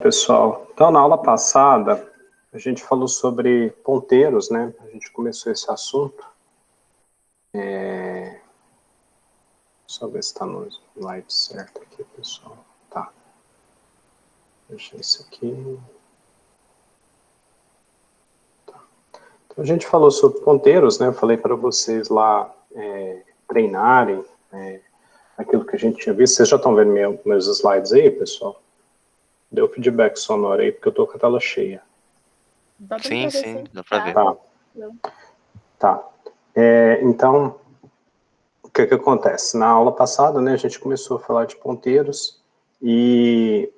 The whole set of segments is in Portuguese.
Pessoal, então na aula passada a gente falou sobre ponteiros, né? A gente começou esse assunto. Só ver se está no slide certo aqui, pessoal. Tá. Deixa isso aqui. Tá. Então a gente falou sobre ponteiros, né? Eu falei para vocês lá treinarem aquilo que a gente tinha visto. Vocês já estão vendo meus slides aí, pessoal? Deu feedback sonoro aí, porque eu estou com a tela cheia. Sim, dá para ver. Tá. Então, o que acontece? Na aula passada, né, a gente começou a falar de ponteiros e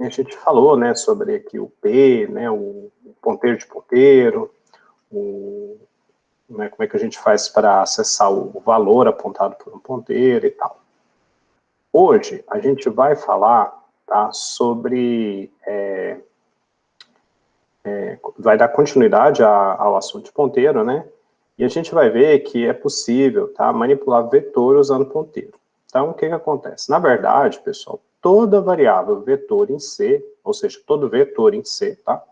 a gente falou, né, sobre aqui o P, né, o ponteiro de ponteiro, né, como é que a gente faz para acessar o valor apontado por um ponteiro e tal. Hoje, a gente vai falar, tá, sobre... vai dar continuidade ao assunto de ponteiro, né? E a gente vai ver que é possível, tá, manipular vetor usando ponteiro. Então, o que acontece? Na verdade, pessoal, toda variável vetor em C, ou seja, todo vetor em C, tá,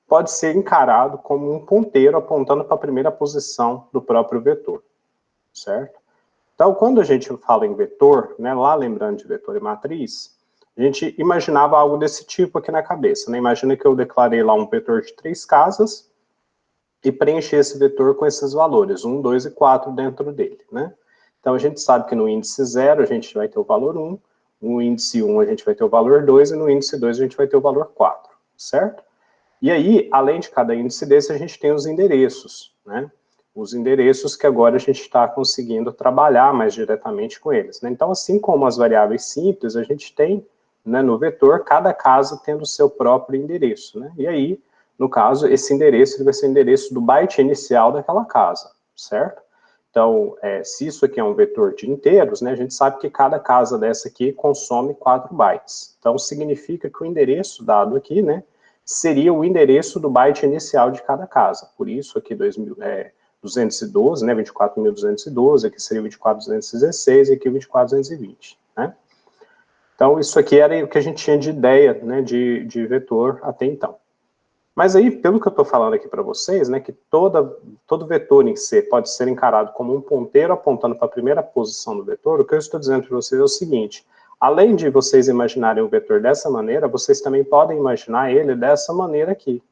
pode ser encarado como um ponteiro apontando para a primeira posição do próprio vetor, certo? Então, quando a gente fala em vetor, né, lá lembrando de vetor e matriz, a gente imaginava algo desse tipo aqui na cabeça, né? Imagina que eu declarei lá um vetor de 3 casas e preenchi esse vetor com esses valores, 1, 2 e 4 dentro dele, né? Então, a gente sabe que no índice 0 a gente vai ter o valor 1, no índice 1 a gente vai ter o valor 2 e no índice 2 a gente vai ter o valor 4, certo? E aí, além de cada índice desse, a gente tem os endereços, né? Os endereços que agora a gente está conseguindo trabalhar mais diretamente com eles, né? Então, assim como as variáveis simples, a gente tem, né, no vetor, cada casa tendo o seu próprio endereço, né? E aí, no caso, esse endereço ele vai ser o endereço do byte inicial daquela casa, certo? Então, se isso aqui é um vetor de inteiros, né, a gente sabe que cada casa dessa aqui consome 4 bytes. Então, significa que o endereço dado aqui, né, seria o endereço do byte inicial de cada casa. Por isso, aqui 212, né, 24.212, aqui seria 24.216 e aqui 24.220, né? Então, isso aqui era o que a gente tinha de ideia, né, de vetor até então. Mas aí, pelo que eu estou falando aqui para vocês, né, que todo vetor em C pode ser encarado como um ponteiro apontando para a primeira posição do vetor, o que eu estou dizendo para vocês é o seguinte: além de vocês imaginarem o vetor dessa maneira, vocês também podem imaginar ele dessa maneira aqui,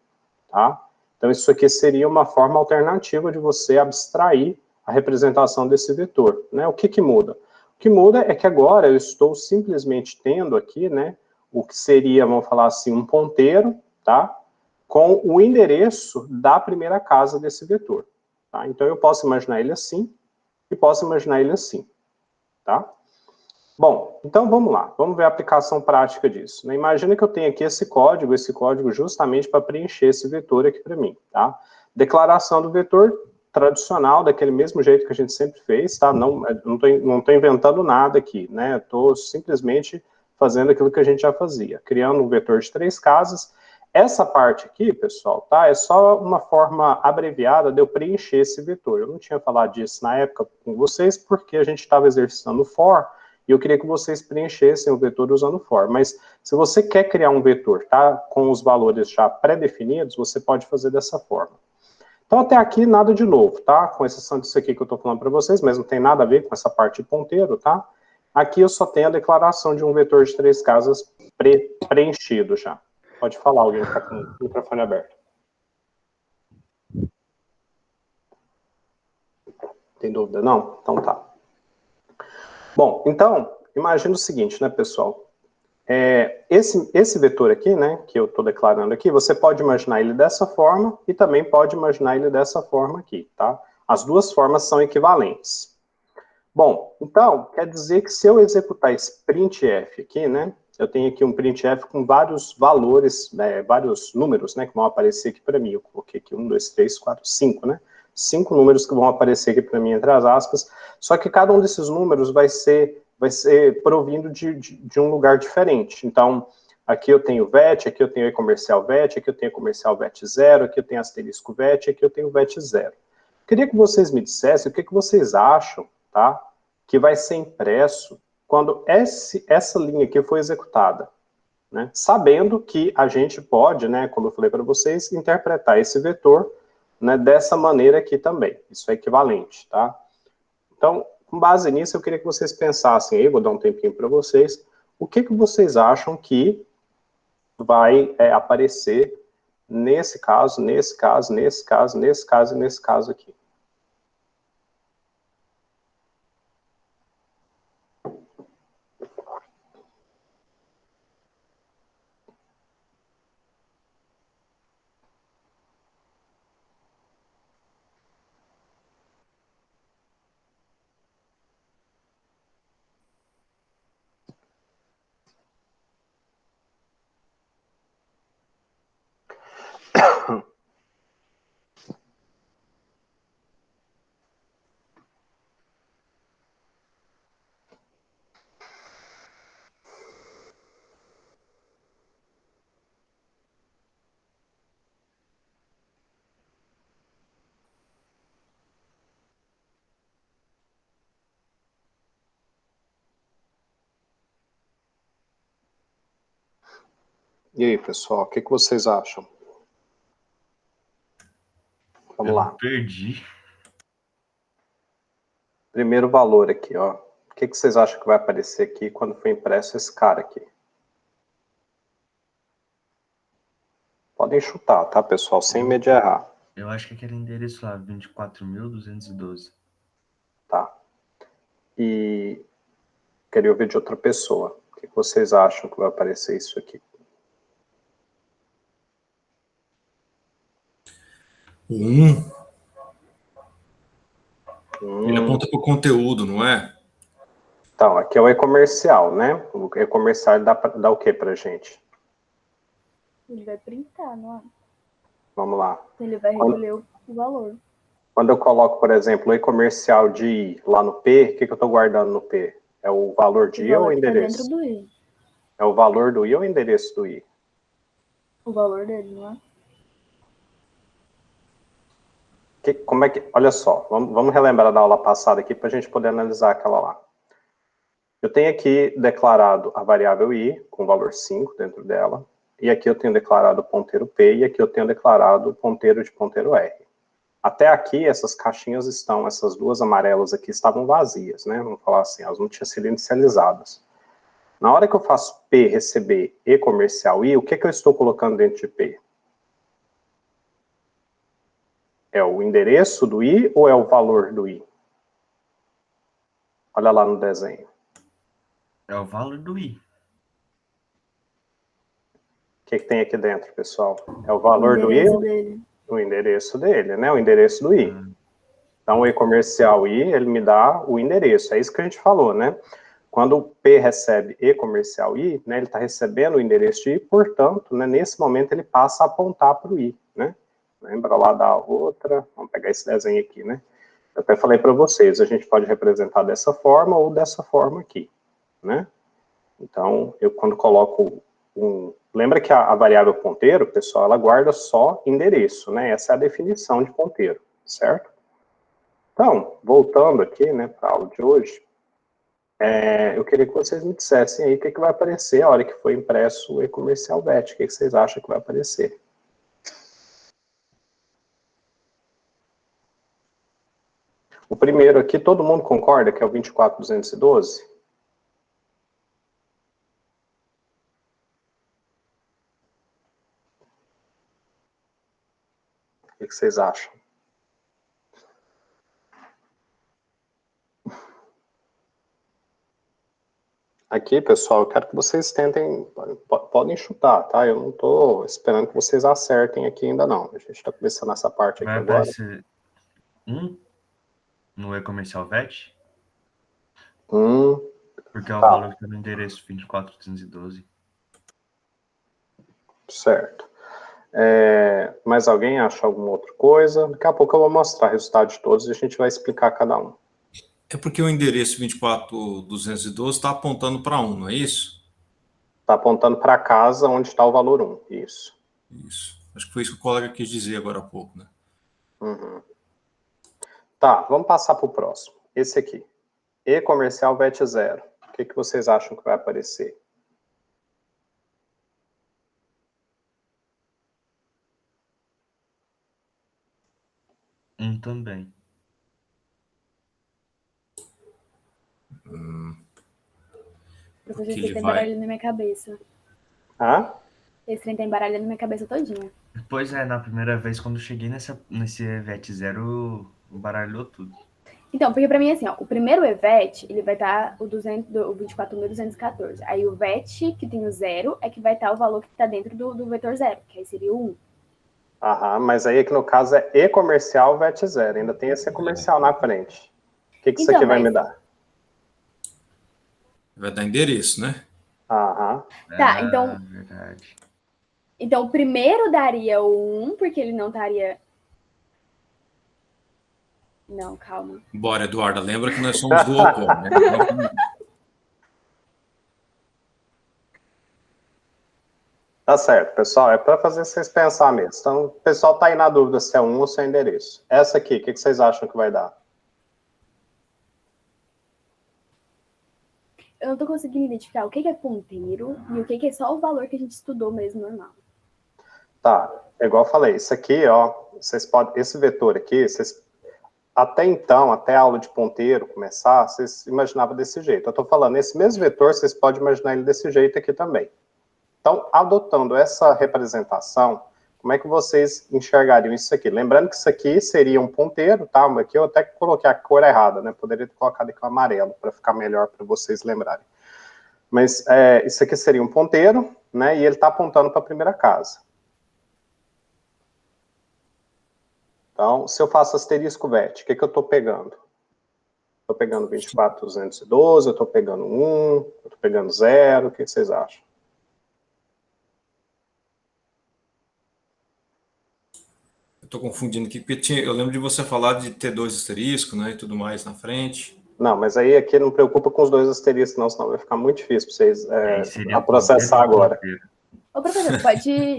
tá? Então, isso aqui seria uma forma alternativa de você abstrair a representação desse vetor, né? O que muda? O que muda é que agora eu estou simplesmente tendo aqui, né, o que seria, vamos falar assim, um ponteiro, tá? Com o endereço da primeira casa desse vetor, tá? Então, eu posso imaginar ele assim e posso imaginar ele assim, tá? Bom, então vamos lá, vamos ver a aplicação prática disso, né? Imagina que eu tenho aqui esse código justamente para preencher esse vetor aqui para mim, tá? Declaração do vetor tradicional, daquele mesmo jeito que a gente sempre fez, tá? Não tô inventando nada aqui, né? Estou simplesmente fazendo aquilo que a gente já fazia, criando um vetor de 3 casas. Essa parte aqui, pessoal, tá? É só uma forma abreviada de eu preencher esse vetor. Eu não tinha falado disso na época com vocês, porque a gente estava exercitando o for, e eu queria que vocês preenchessem o vetor usando for. Mas se você quer criar um vetor, tá, com os valores já pré-definidos, você pode fazer dessa forma. Então, até aqui, nada de novo, tá? Com exceção disso aqui que eu estou falando para vocês, mas não tem nada a ver com essa parte de ponteiro, tá? Aqui eu só tenho a declaração de um vetor de 3 casas preenchido já. Pode falar, alguém que está com o microfone aberto. Tem dúvida? Não? Então tá. Bom, então, imagina o seguinte, né, pessoal? Esse vetor aqui, né, que eu estou declarando aqui, você pode imaginar ele dessa forma e também pode imaginar ele dessa forma aqui, tá? As duas formas são equivalentes. Bom, então, quer dizer que se eu executar esse printf aqui, né, eu tenho aqui um printf com vários valores, vários números, né, que vão aparecer aqui para mim. Eu coloquei aqui 1, 2, 3, 4, 5, né? 5 números que vão aparecer aqui para mim entre as aspas, só que cada um desses números vai ser provindo de um lugar diferente. Então, aqui eu tenho VET, aqui eu tenho e-comercial VET, aqui eu tenho comercial VET 0, aqui eu tenho asterisco VET, aqui eu tenho VET 0. Queria que vocês me dissessem o que vocês acham, tá, que vai ser impresso quando essa linha aqui foi executada. né? Sabendo que a gente pode, né, como eu falei para vocês, interpretar esse vetor, né, dessa maneira aqui também. Isso é equivalente, tá? Então, com base nisso, eu queria que vocês pensassem aí, vou dar um tempinho para vocês, o que vocês acham que vai aparecer nesse caso, nesse caso, nesse caso, nesse caso e nesse caso aqui. E aí, pessoal, o que vocês acham? Vamos lá. Perdi. Primeiro valor aqui, ó. O que vocês acham que vai aparecer aqui quando for impresso esse cara aqui? Podem chutar, tá, pessoal? Sem medo de errar. Eu acho que aquele endereço lá, 24.212. Tá. E queria ouvir de outra pessoa. O que vocês acham que vai aparecer isso aqui? Ele aponta para o conteúdo, não é? Então, aqui é o e-comercial, né? O e-comercial dá o que pra gente? Ele vai printar, não é? Vamos lá. Ele vai recolher o valor. Quando eu coloco, por exemplo, o e-comercial de I lá no P, o que eu estou guardando no P? É o valor de I ou o endereço? Tá dentro do I. É o valor do I ou o endereço do I? O valor dele, não é? Como é que... Olha só, vamos relembrar da aula passada aqui para a gente poder analisar aquela lá. Eu tenho aqui declarado a variável I, com valor 5 dentro dela, e aqui eu tenho declarado o ponteiro P, e aqui eu tenho declarado o ponteiro de ponteiro R. Até aqui, essas caixinhas estão, essas duas amarelas aqui estavam vazias, né? Vamos falar assim, elas não tinham sido inicializadas. Na hora que eu faço P receber E comercial I, o que eu estou colocando dentro de P? É o endereço do I ou é o valor do I? Olha lá no desenho. É o valor do I. O que tem aqui dentro, pessoal? É o valor do I? Dele. O endereço dele, né? O endereço do I. Então, o E comercial I, ele me dá o endereço. É isso que a gente falou, né? Quando o P recebe E comercial I, né, ele está recebendo o endereço de I, portanto, né, nesse momento ele passa a apontar para o I, né? Lembra lá da outra? Vamos pegar esse desenho aqui, né? Eu até falei para vocês, a gente pode representar dessa forma ou dessa forma aqui, né? Então, eu quando coloco Lembra que a variável ponteiro, pessoal, ela guarda só endereço, né? Essa é a definição de ponteiro, certo? Então, voltando aqui, né, para a aula de hoje, eu queria que vocês me dissessem aí o que vai aparecer a hora que for impresso o e-comercial VET. O que vocês acham que vai aparecer? O primeiro aqui, todo mundo concorda que é o 24.212? O que vocês acham? Aqui, pessoal, eu quero que vocês tentem, podem chutar, tá? Eu não estou esperando que vocês acertem aqui ainda não. A gente está começando essa parte aqui agora. Vai aparecer 1 no e-comercial VET? Porque é o valor que está no endereço 24.212. Certo. Mais alguém acha alguma outra coisa? Daqui a pouco eu vou mostrar o resultado de todos e a gente vai explicar cada um. É porque o endereço 24.212 está apontando para 1, não é isso? Está apontando para a casa onde está o valor 1, isso. Isso. Acho que foi isso que o colega quis dizer agora há pouco, né? Uhum. Tá, vamos passar para o próximo. Esse aqui. E-comercial VET 0. O que vocês acham que vai aparecer? também. Professor, Que esse ele trem tá vai. embaralhando na minha cabeça. Hã? Esse trem tá embaralhando na minha cabeça todinha. Pois é, na primeira vez, quando eu cheguei nesse EVET 0, baralhou tudo. Então, porque pra mim, assim, ó, o primeiro EVET, ele vai estar o 24.214. Aí o VET, que tem o 0, é que vai estar o valor que tá dentro do vetor 0, que aí seria o 1. Aham, mas aí que no caso é e-comercial VET 0. Ainda tem esse comercial na frente. O que isso Então, aqui vai mas- me dar? Vai dar endereço, né? Aham. Tá, então, Verdade. então o primeiro daria o 1, porque ele não estaria... Não, calma. Bora, Eduarda, lembra que nós somos do Opom, né? Tá certo, pessoal. É para fazer vocês pensar mesmo. Então, o pessoal tá aí na dúvida se é 1 ou se é endereço. Essa aqui, o que vocês acham que vai dar? Eu não tô conseguindo identificar o que é ponteiro e o que é só o valor que a gente estudou mesmo, normal. Tá, é igual eu falei, isso aqui, ó, vocês podem, esse vetor aqui, vocês, até então, até a aula de ponteiro começar, vocês imaginavam desse jeito. Eu tô falando, esse mesmo vetor, vocês podem imaginar ele desse jeito aqui também. Então, adotando essa representação, como é que vocês enxergariam isso aqui? Lembrando que isso aqui seria um ponteiro, tá? Aqui eu até coloquei a cor errada, né? Poderia ter colocado aqui o amarelo, para ficar melhor para vocês lembrarem. Mas isso aqui seria um ponteiro, né? E ele está apontando para a primeira casa. Então, se eu faço asterisco VET, o que eu estou pegando? Estou pegando 24.212, eu estou pegando 1, eu estou pegando 0, o que vocês acham? Eu tô confundindo aqui, porque eu lembro de você falar de ter 2 asteriscos, né, e tudo mais na frente. Não, mas aí aqui não preocupa com os 2 asteriscos, não, senão vai ficar muito difícil para vocês a processar agora. Ô, professor,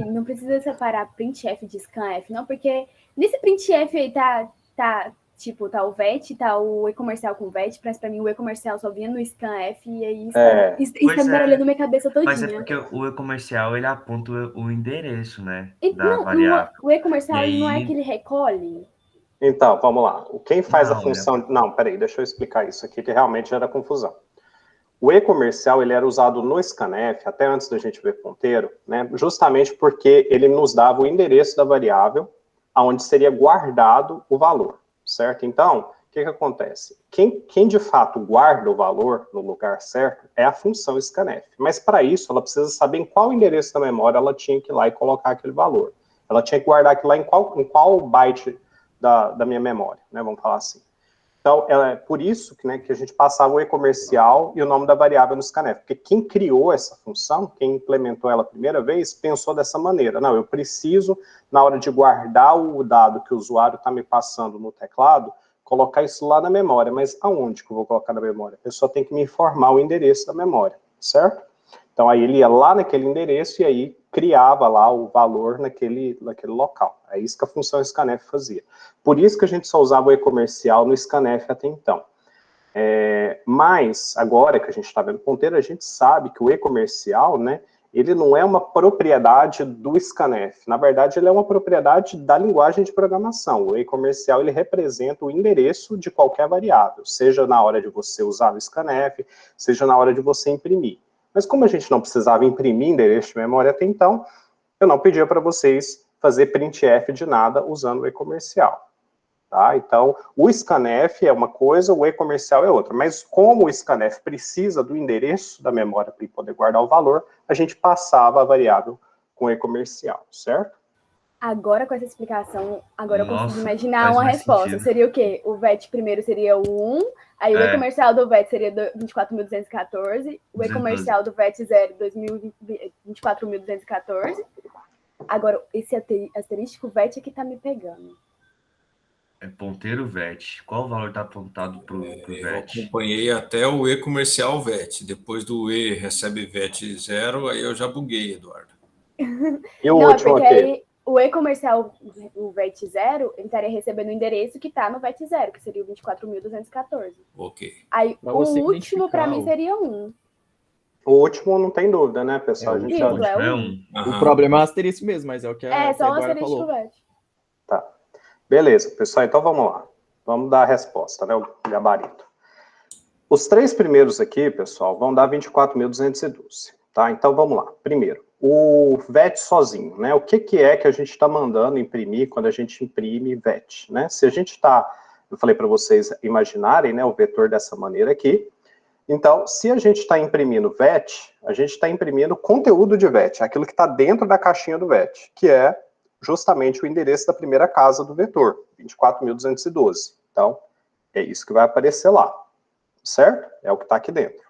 não precisa separar printf de scanf, não, porque nesse printf aí tá o VET, tá o e-comercial com VET, pra mim o e-comercial só vinha no scanf, e aí isso tá embaralhando minha cabeça todinha. Mas é porque o e-comercial, ele aponta o endereço, né, da variável. O e-comercial aí... não é que ele recolhe? Então, vamos lá. Quem faz a função... Não, peraí, deixa eu explicar isso aqui, que realmente gera confusão. O e-comercial, ele era usado no scanf, até antes da gente ver ponteiro, né, justamente porque ele nos dava o endereço da variável, aonde seria guardado o valor, certo? Então, o que acontece? Quem de fato guarda o valor no lugar certo é a função scanf. Mas para isso, ela precisa saber em qual endereço da memória ela tinha que ir lá e colocar aquele valor. Ela tinha que guardar aquilo lá em qual byte da minha memória, né? Vamos falar assim. Então, é por isso que, né, que a gente passava o e-comercial e o nome da variável no scanf, porque quem criou essa função, quem implementou ela a primeira vez, pensou dessa maneira. Não, eu preciso, na hora de guardar o dado que o usuário está me passando no teclado, colocar isso lá na memória. Mas aonde que eu vou colocar na memória? A pessoa tem que me informar o endereço da memória, certo? Então, aí ele ia lá naquele endereço e aí criava lá o valor naquele local. É isso que a função scanf fazia. Por isso que a gente só usava o e-comercial no scanf até então. Mas, agora que a gente está vendo ponteiro, a gente sabe que o e-comercial, né, ele não é uma propriedade do scanf. Na verdade, ele é uma propriedade da linguagem de programação. O e-comercial, ele representa o endereço de qualquer variável, seja na hora de você usar o scanf, seja na hora de você imprimir. Mas como a gente não precisava imprimir endereço de memória até então, eu não pedia para vocês fazer printf de nada usando o e-comercial. Tá? Então, o scanf é uma coisa, o e-comercial é outra. Mas como o scanf precisa do endereço da memória para poder guardar o valor, a gente passava a variável com o e-comercial, certo? Agora, com essa explicação, eu consigo imaginar uma resposta. Sentido. Seria o quê? O VET primeiro seria o 1, aí o e-comercial do VET seria 24.214, o e-comercial do VET 0, 24.214. Agora, esse asterístico VET é que tá me pegando. É ponteiro VET. Qual o valor está apontado para o VET? Eu acompanhei até o e-comercial VET. Depois do e recebe VET 0, aí eu já buguei, Eduardo. E o último porque aqui? Aí, o e-comercial, o VET 0, ele estaria recebendo o endereço que está no VET 0, que seria o 24.214. Ok. Aí, o último, para mim, seria 1. O último não tem dúvida, né, pessoal? A gente já... é 1. O problema é o asterisco mesmo, mas é o que a só o Eduardo asterisco falou. VET. Tá. Beleza, pessoal, então vamos lá. Vamos dar a resposta, né, o gabarito. Os 3 primeiros aqui, pessoal, vão dar 24.212, tá? Então vamos lá. Primeiro, o VET sozinho, né? O que é que a gente está mandando imprimir quando a gente imprime VET, né? Se a gente está, eu falei para vocês imaginarem, né, o vetor dessa maneira aqui. Então, se a gente está imprimindo VET, a gente está imprimindo conteúdo de VET, aquilo que está dentro da caixinha do VET, que é justamente o endereço da primeira casa do vetor, 24.212. Então, é isso que vai aparecer lá, certo? É o que está aqui dentro.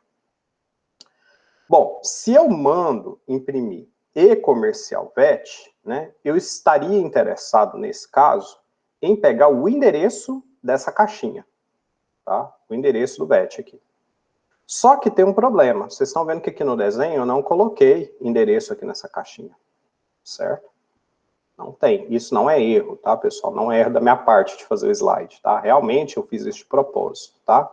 Bom, se eu mando imprimir e-comercial VET, né, eu estaria interessado, nesse caso, em pegar o endereço dessa caixinha, tá? O endereço do VET aqui. Só que tem um problema. Vocês estão vendo que aqui no desenho eu não coloquei endereço aqui nessa caixinha, certo? Não tem. Isso não é erro, tá, pessoal? Não é erro da minha parte de fazer o slide, tá? Realmente eu fiz isso de propósito, tá?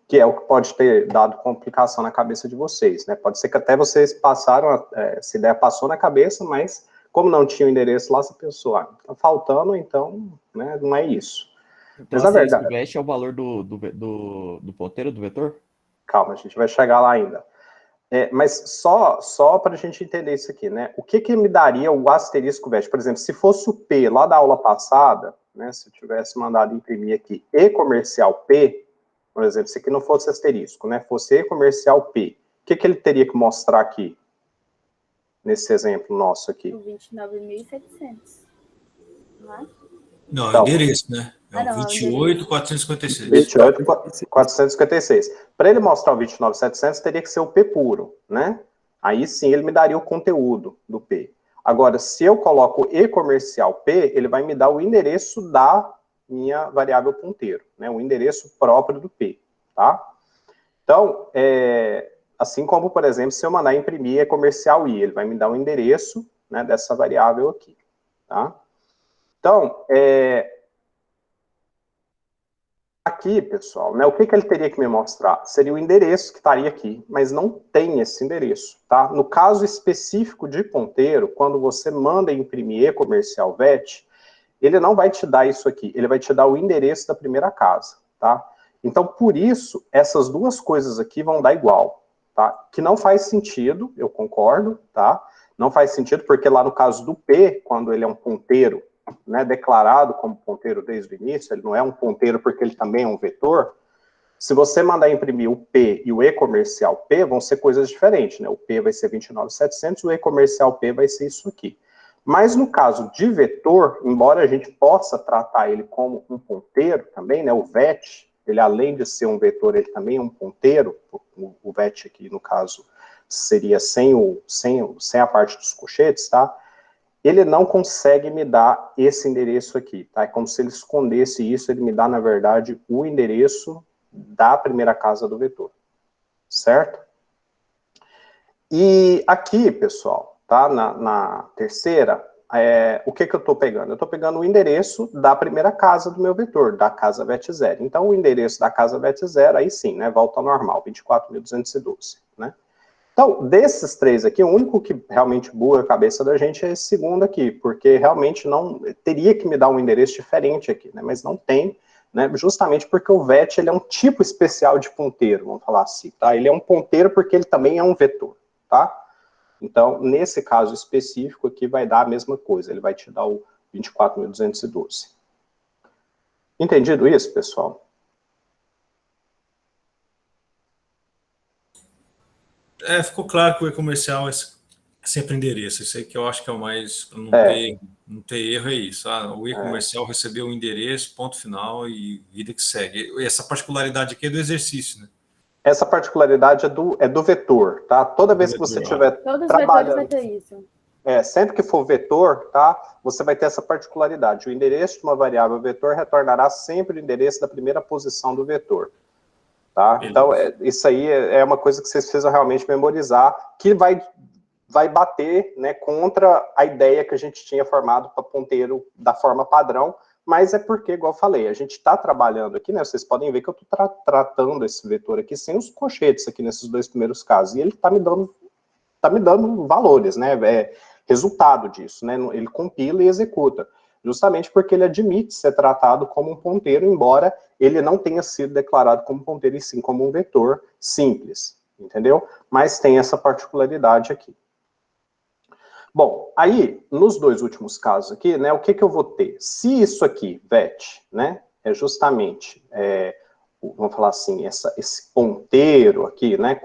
Que é o que pode ter dado complicação na cabeça de vocês, né? Pode ser que até vocês passaram, essa ideia passou na cabeça, mas como não tinha o endereço lá, você pensou, tá faltando, então, né, não é isso. Então, mas na verdade... VET é o valor do ponteiro do vetor? Calma, a gente vai chegar lá ainda. Mas só para a gente entender isso aqui, né? O que me daria o asterisco VET? Por exemplo, se fosse o P lá da aula passada, né? Se eu tivesse mandado imprimir aqui e-comercial P, por exemplo, se aqui não fosse asterisco, né? Fosse e-comercial P, o que ele teria que mostrar aqui? Nesse exemplo nosso aqui. 29.700. Não é? Não, então, endereço, né? É o não, 28.456. 28.456. Para ele mostrar o 29.700, teria que ser o P puro, né? Aí sim ele me daria o conteúdo do P. Agora, se eu coloco e-comercial P, ele vai me dar o endereço da minha variável ponteiro, né? O endereço próprio do P, tá? Então, assim como, por exemplo, se eu mandar imprimir e-comercial I, ele vai me dar o endereço, né, dessa variável aqui, tá? Então, aqui, pessoal, né, o que ele teria que me mostrar? Seria o endereço que estaria aqui, mas não tem esse endereço, tá? No caso específico de ponteiro, quando você manda imprimir e-comercial VET, ele não vai te dar isso aqui, ele vai te dar o endereço da primeira casa, tá? Então, por isso, essas duas coisas aqui vão dar igual, tá? Que não faz sentido, eu concordo, tá? Não faz sentido, porque lá no caso do P, quando ele é um ponteiro, né, declarado como ponteiro desde o início, ele não é um ponteiro porque ele também é um vetor. Se você mandar imprimir o P e o e-comercial P, vão ser coisas diferentes, né? O P vai ser 29.700, o e-comercial P vai ser isso aqui. Mas no caso de vetor, embora a gente possa tratar ele como um ponteiro também, né? O VET, ele além de ser um vetor, ele também é um ponteiro. O VET aqui, no caso, seria sem a parte dos colchetes, tá? Ele não consegue me dar esse endereço aqui, tá? É como se ele escondesse isso, ele me dá, na verdade, o endereço da primeira casa do vetor, certo? E aqui, pessoal, tá? Na terceira, o que eu estou pegando? Eu estou pegando o endereço da primeira casa do meu vetor, da casa VET 0. Então, o endereço da casa VET 0, aí sim, né? Volta ao normal, 24.212, né? Então, desses 3 aqui, o único que realmente buga a cabeça da gente é esse segundo aqui, porque realmente não teria que me dar um endereço diferente aqui, né? Mas não tem, né? Justamente porque o VET ele é um tipo especial de ponteiro, vamos falar assim, tá? Ele é um ponteiro porque ele também é um vetor, tá? Então, nesse caso específico aqui, vai dar a mesma coisa, ele vai te dar o 24.212. Entendido isso, pessoal? Ficou claro que o e-comercial é sempre endereço. Isso aí que eu acho que é o mais, para não ter erro, é isso. O e-comercial recebeu o endereço, ponto final e vida que segue. E essa particularidade aqui é do exercício, né? Essa particularidade é do vetor, tá? Toda vez que você estiver Todos os trabalhando... vetores vai ter isso. Sempre que for vetor, tá? Você vai ter essa particularidade. O endereço de uma variável vetor retornará sempre o endereço da primeira posição do vetor. Tá? Então, isso aí é uma coisa que vocês precisam realmente memorizar, que vai bater, né, contra a ideia que a gente tinha formado para ponteiro da forma padrão, mas é porque, igual eu falei, a gente está trabalhando aqui, né, vocês podem ver que eu estou tratando esse vetor aqui sem os colchetes aqui nesses 2 primeiros casos, e ele está me dando valores, né, resultado disso, né, ele compila e executa. Justamente porque ele admite ser tratado como um ponteiro, embora ele não tenha sido declarado como ponteiro, e sim como um vetor simples, entendeu? Mas tem essa particularidade aqui. Bom, aí, nos dois últimos casos aqui, né, o que eu vou ter? Se isso aqui, vet, né, é justamente, vamos falar assim, esse ponteiro aqui, né,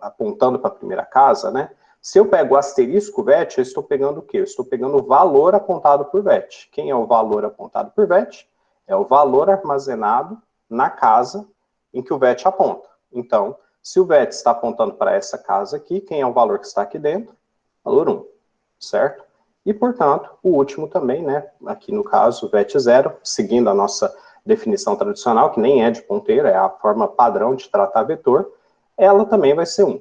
apontando para a primeira casa, né, se eu pego o asterisco vet, eu estou pegando o quê? Eu estou pegando o valor apontado por vet. Quem é o valor apontado por vet? É o valor armazenado na casa em que o vet aponta. Então, se o vet está apontando para essa casa aqui, quem é o valor que está aqui dentro? Valor 1, certo? E, portanto, o último também, né, aqui no caso, vet 0, seguindo a nossa definição tradicional, que nem é de ponteiro, é a forma padrão de tratar vetor, ela também vai ser 1.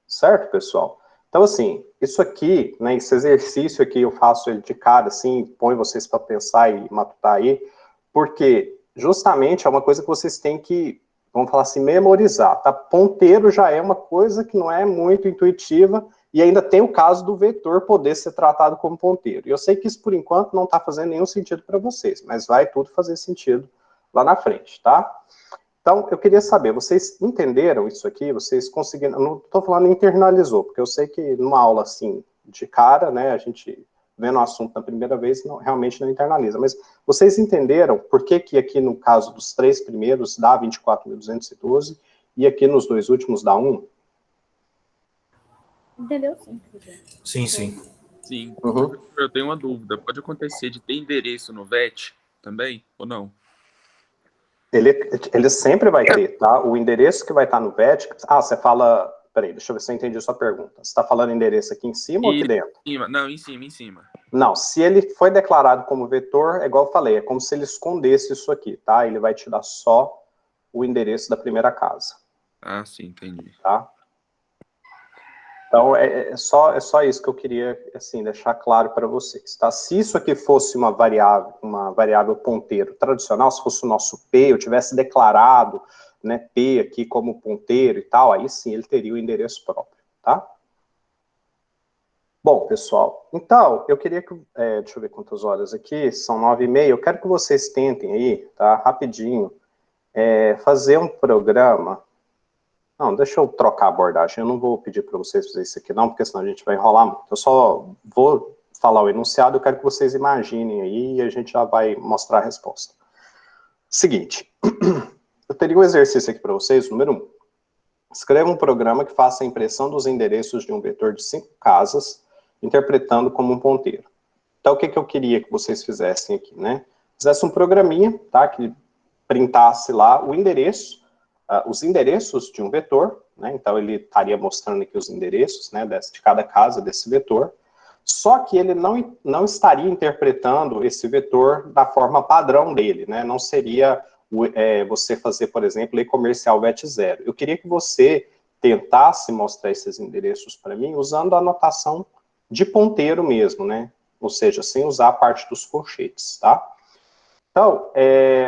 Certo, pessoal? Então, assim, isso aqui, né, esse exercício aqui, eu faço ele de cara, assim, põe vocês para pensar e matutar aí, porque justamente é uma coisa que vocês têm que, vamos falar assim, memorizar, tá? Ponteiro já é uma coisa que não é muito intuitiva, e ainda tem o caso do vetor poder ser tratado como ponteiro. E eu sei que isso, por enquanto, não está fazendo nenhum sentido para vocês, mas vai tudo fazer sentido lá na frente, tá? Então, eu queria saber, vocês entenderam isso aqui? Vocês conseguiram... Não estou falando internalizou, porque eu sei que numa aula assim, de cara, né, a gente vendo o assunto na primeira vez, realmente não internaliza. Mas vocês entenderam por que aqui no caso dos 3 primeiros dá 24.212 e aqui nos 2 últimos dá 1? Entendeu? Sim. Sim, sim. Sim. Uhum. Eu tenho uma dúvida. Pode acontecer de ter endereço no VET também, ou não? Ele sempre vai ter, tá? O endereço que vai estar no VET... Ah, você fala... Peraí, deixa eu ver se eu entendi a sua pergunta. Você está falando endereço aqui em cima ou aqui dentro? Em cima. Não, em cima, em cima. Não, se ele foi declarado como vetor, é igual eu falei, é como se ele escondesse isso aqui, tá? Ele vai te dar só o endereço da primeira casa. Ah, sim, entendi. Tá? Então, é só isso que eu queria, assim, deixar claro para vocês, tá? Se isso aqui fosse uma variável ponteiro tradicional, se fosse o nosso P, eu tivesse declarado, né, P aqui como ponteiro e tal, aí sim ele teria o endereço próprio, tá? Bom, pessoal, então, eu queria que, deixa eu ver quantas horas aqui, são 9h30, eu quero que vocês tentem aí, tá, rapidinho, fazer um programa. Não, deixa eu trocar a abordagem, eu não vou pedir para vocês fazerem isso aqui não, porque senão a gente vai enrolar muito. Eu só vou falar o enunciado, eu quero que vocês imaginem aí e a gente já vai mostrar a resposta. Seguinte, eu teria um exercício aqui para vocês, número 1. Escreva um programa que faça a impressão dos endereços de um vetor de 5 casas, interpretando como um ponteiro. Então, o que eu queria que vocês fizessem aqui, né? Fizesse um programinha, tá? Que printasse lá o endereço, os endereços de um vetor, né? Então, ele estaria mostrando aqui os endereços, né? De cada casa desse vetor. Só que ele não estaria interpretando esse vetor da forma padrão dele, né? Não seria você fazer, por exemplo, e-comercial VET 0. Eu queria que você tentasse mostrar esses endereços para mim usando a notação de ponteiro mesmo, né? Ou seja, sem usar a parte dos colchetes, tá? Então,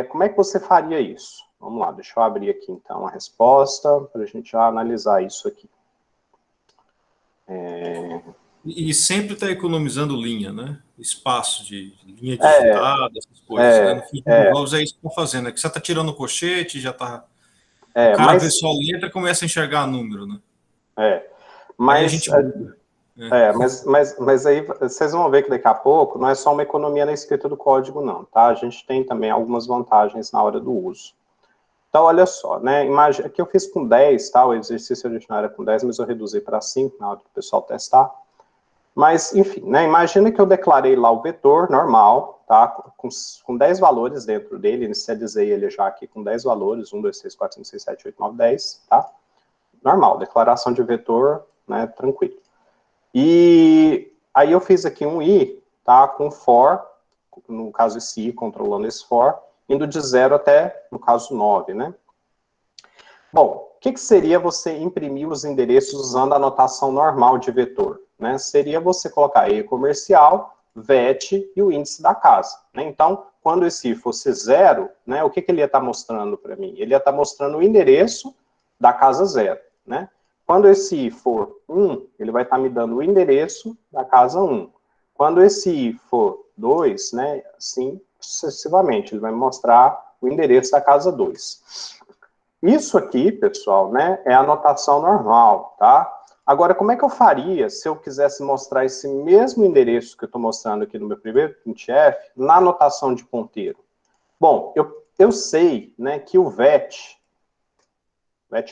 como é que você faria isso? Vamos lá, deixa eu abrir aqui, então, a resposta, para a gente já analisar isso aqui. E sempre está economizando linha, né? Espaço de linha digitada, essas coisas. Né? No fim dos jogos é isso que estão fazendo. É que você está tirando o colchete, já está... o cara vê só a letra e começa a enxergar número, né? Mas... Aí a gente muda. Mas aí vocês vão ver que daqui a pouco não é só uma economia na escrita do código, não, tá? A gente tem também algumas vantagens na hora do uso. Então, olha só, né? Imagina, aqui eu fiz com 10, tá? O exercício original era com 10, mas eu reduzi para 5 na hora do pessoal testar. Mas, enfim, né? Imagina que eu declarei lá o vetor normal, tá? Com 10 valores dentro dele, inicializei ele já aqui com 10 valores, 1, 2, 3, 4, 5, 6, 7, 8, 9, 10, tá? Normal, declaração de vetor, né? Tranquilo. E aí eu fiz aqui um i, tá, com for, no caso esse i, controlando esse for, indo de 0 até, no caso, 9, né? Bom, o que seria você imprimir os endereços usando a notação normal de vetor? Né? Seria você colocar e-comercial, VET e o índice da casa. Né? Então, quando esse i fosse 0, né, o que ele ia estar mostrando para mim? Ele ia estar mostrando o endereço da casa 0, né? Quando esse i for 1, ele vai estar me dando o endereço da casa 1. Quando esse i for 2, né, assim sucessivamente, ele vai mostrar o endereço da casa 2. Isso aqui, pessoal, né, é a anotação normal, tá? Agora, como é que eu faria se eu quisesse mostrar esse mesmo endereço que eu estou mostrando aqui no meu primeiro printf na anotação de ponteiro? Bom, eu sei, né, que o VET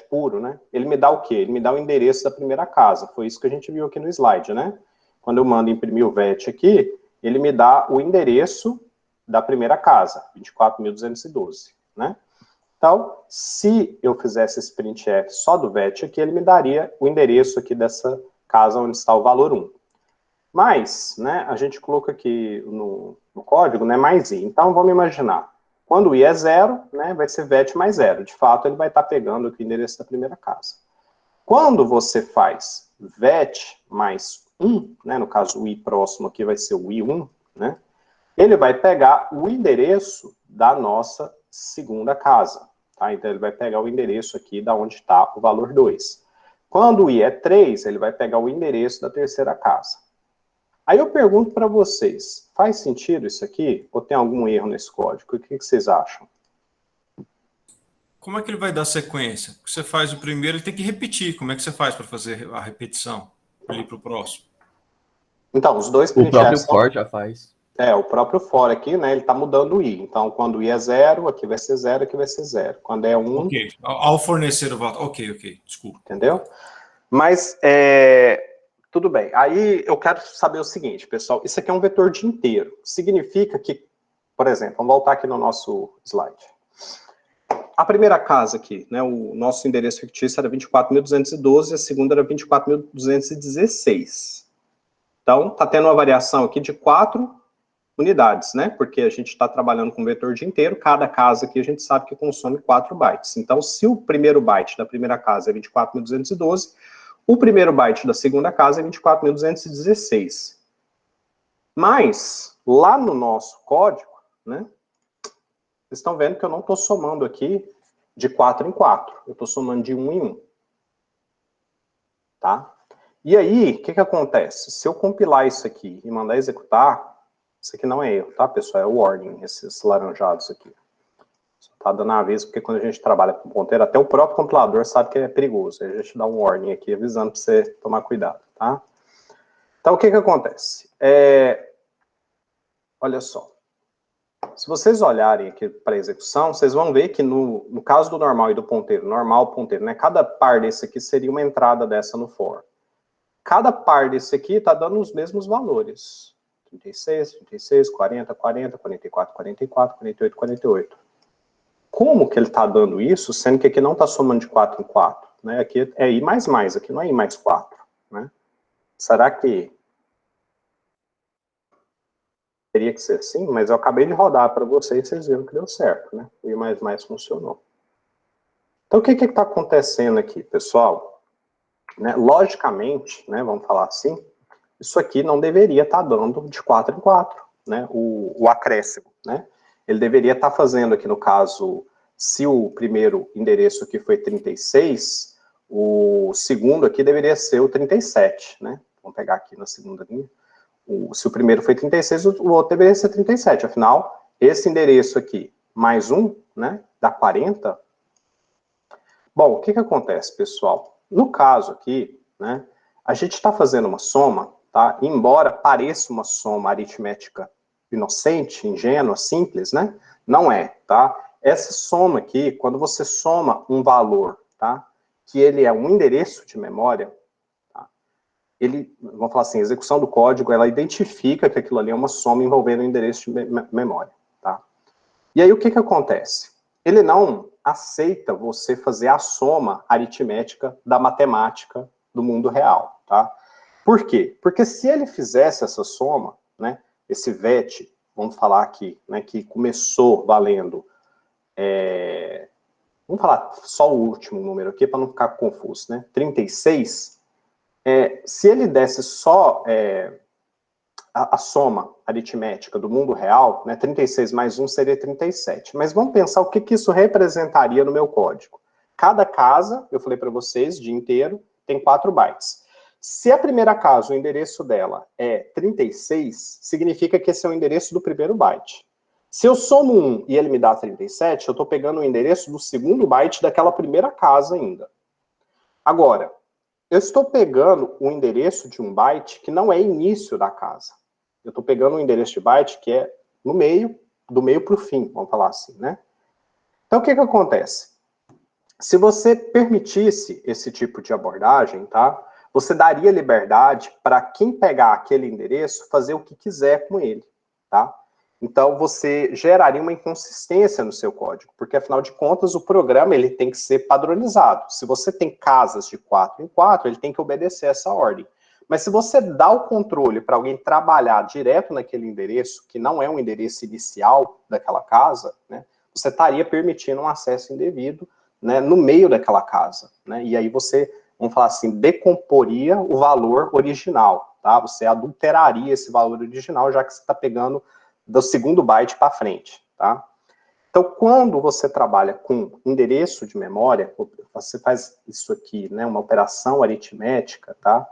puro, né, ele me dá o quê? Ele me dá o endereço da primeira casa. Foi isso que a gente viu aqui no slide, né? Quando eu mando imprimir o VET aqui, ele me dá o endereço da primeira casa, 24.212, né? Então, se eu fizesse esse printf só do VET aqui, ele me daria o endereço aqui dessa casa onde está o valor 1. Mas, né, a gente colocou aqui no código, né, mais i. Então, vamos imaginar, quando o i é 0, né, vai ser VET mais 0. De fato, ele vai estar pegando aqui o endereço da primeira casa. Quando você faz VET mais 1, né, no caso o i próximo aqui vai ser o i1, né, ele vai pegar o endereço da nossa segunda casa. Tá? Então, ele vai pegar o endereço aqui da onde está o valor 2. Quando o i é 3, ele vai pegar o endereço da terceira casa. Aí eu pergunto para vocês, faz sentido isso aqui? Ou tem algum erro nesse código? O que vocês acham? Como é que ele vai dar sequência? Você faz o primeiro, ele tem que repetir. Como é que você faz para fazer a repetição? Para ir para o próximo? Então, os dois O próprio printfs... for já faz. o próprio for aqui, né, ele está mudando o i. Então, quando o i é 0, aqui vai ser 0, aqui vai ser 0. Quando é 1... Ok, ao fornecer o valor... Ok, desculpa. Entendeu? Mas, tudo bem. Aí, eu quero saber o seguinte, pessoal. Isso aqui é um vetor de inteiro. Significa que, por exemplo, vamos voltar aqui no nosso slide. A primeira casa aqui, né, o nosso endereço fictício era 24.212, a segunda era 24.216. Então, está tendo uma variação aqui de 4 unidades, né? Porque a gente está trabalhando com vetor de inteiro, cada casa aqui a gente sabe que consome 4 bytes. Então, se o primeiro byte da primeira casa é 24.212, o primeiro byte da segunda casa é 24.216. Mas, lá no nosso código, né? Vocês estão vendo que eu não estou somando aqui de 4 em 4. Eu estou somando de 1 em 1. Tá? E aí, o que acontece? Se eu compilar isso aqui e mandar executar, isso aqui não é erro, tá, pessoal? É o warning, esses laranjados aqui. Só tá dando aviso, porque quando a gente trabalha com ponteiro, até o próprio compilador sabe que é perigoso. Aí a gente dá um warning aqui, avisando para você tomar cuidado, tá? Então, o que acontece? Olha só. Se vocês olharem aqui para a execução, vocês vão ver que no caso do normal e do ponteiro, normal, ponteiro, né? Cada par desse aqui seria uma entrada dessa no for. Cada par desse aqui está dando os mesmos valores. 36, 36, 40, 40, 44, 44, 48, 48. Como que ele está dando isso, sendo que aqui não está somando de 4 em 4? Né? Aqui é i mais mais, aqui não é i mais 4. Né? Será que teria que ser assim? Mas eu acabei de rodar para vocês, vocês viram que deu certo. Né? O i mais mais funcionou. Então, o que está acontecendo aqui, pessoal? Né? Logicamente, né, vamos falar assim, isso aqui não deveria estar dando de 4 em 4, né, o acréscimo, né? Ele deveria estar fazendo aqui, no caso, se o primeiro endereço aqui foi 36, o segundo aqui deveria ser o 37, né? Vamos pegar aqui na segunda linha. Se o primeiro foi 36, o outro deveria ser 37. Afinal, esse endereço aqui, mais um, né, dá 40. Bom, o que acontece, pessoal? No caso aqui, né, a gente está fazendo uma soma, tá? Embora pareça uma soma aritmética inocente, ingênua, simples, né? Não é, tá? Essa soma aqui, quando você soma um valor, tá? Que ele é um endereço de memória, tá? Ele, vamos falar assim, a execução do código, ela identifica que aquilo ali é uma soma envolvendo um endereço de memória, tá? E aí o que acontece? Ele não aceita você fazer a soma aritmética da matemática do mundo real, tá? Por quê? Porque se ele fizesse essa soma, né, esse VET, vamos falar aqui, né, que começou valendo, vamos falar só o último número aqui, para não ficar confuso, né, 36, se ele desse só a soma aritmética do mundo real, né, 36 mais 1 seria 37. Mas vamos pensar o que isso representaria no meu código. Cada casa, eu falei para vocês, de inteiro, tem 4 bytes. Se a primeira casa, o endereço dela é 36, significa que esse é o endereço do primeiro byte. Se eu somo 1 e ele me dá 37, eu estou pegando o endereço do segundo byte daquela primeira casa ainda. Agora, eu estou pegando o endereço de um byte que não é início da casa. Eu estou pegando um endereço de byte que é no meio, do meio para o fim, vamos falar assim, né? Então, o que acontece? Se você permitisse esse tipo de abordagem, tá? Você daria liberdade para quem pegar aquele endereço fazer o que quiser com ele, tá? Então, você geraria uma inconsistência no seu código, porque, afinal de contas, o programa ele tem que ser padronizado. Se você tem casas de 4 em 4, ele tem que obedecer essa ordem. Mas se você dá o controle para alguém trabalhar direto naquele endereço, que não é um endereço inicial daquela casa, né, você estaria permitindo um acesso indevido, né, no meio daquela casa. Né, e aí você, vamos falar assim, decomporia o valor original. Tá? Você adulteraria esse valor original, já que você está pegando do segundo byte para frente. Tá? Então, quando você trabalha com endereço de memória, você faz isso aqui, né, uma operação aritmética, tá?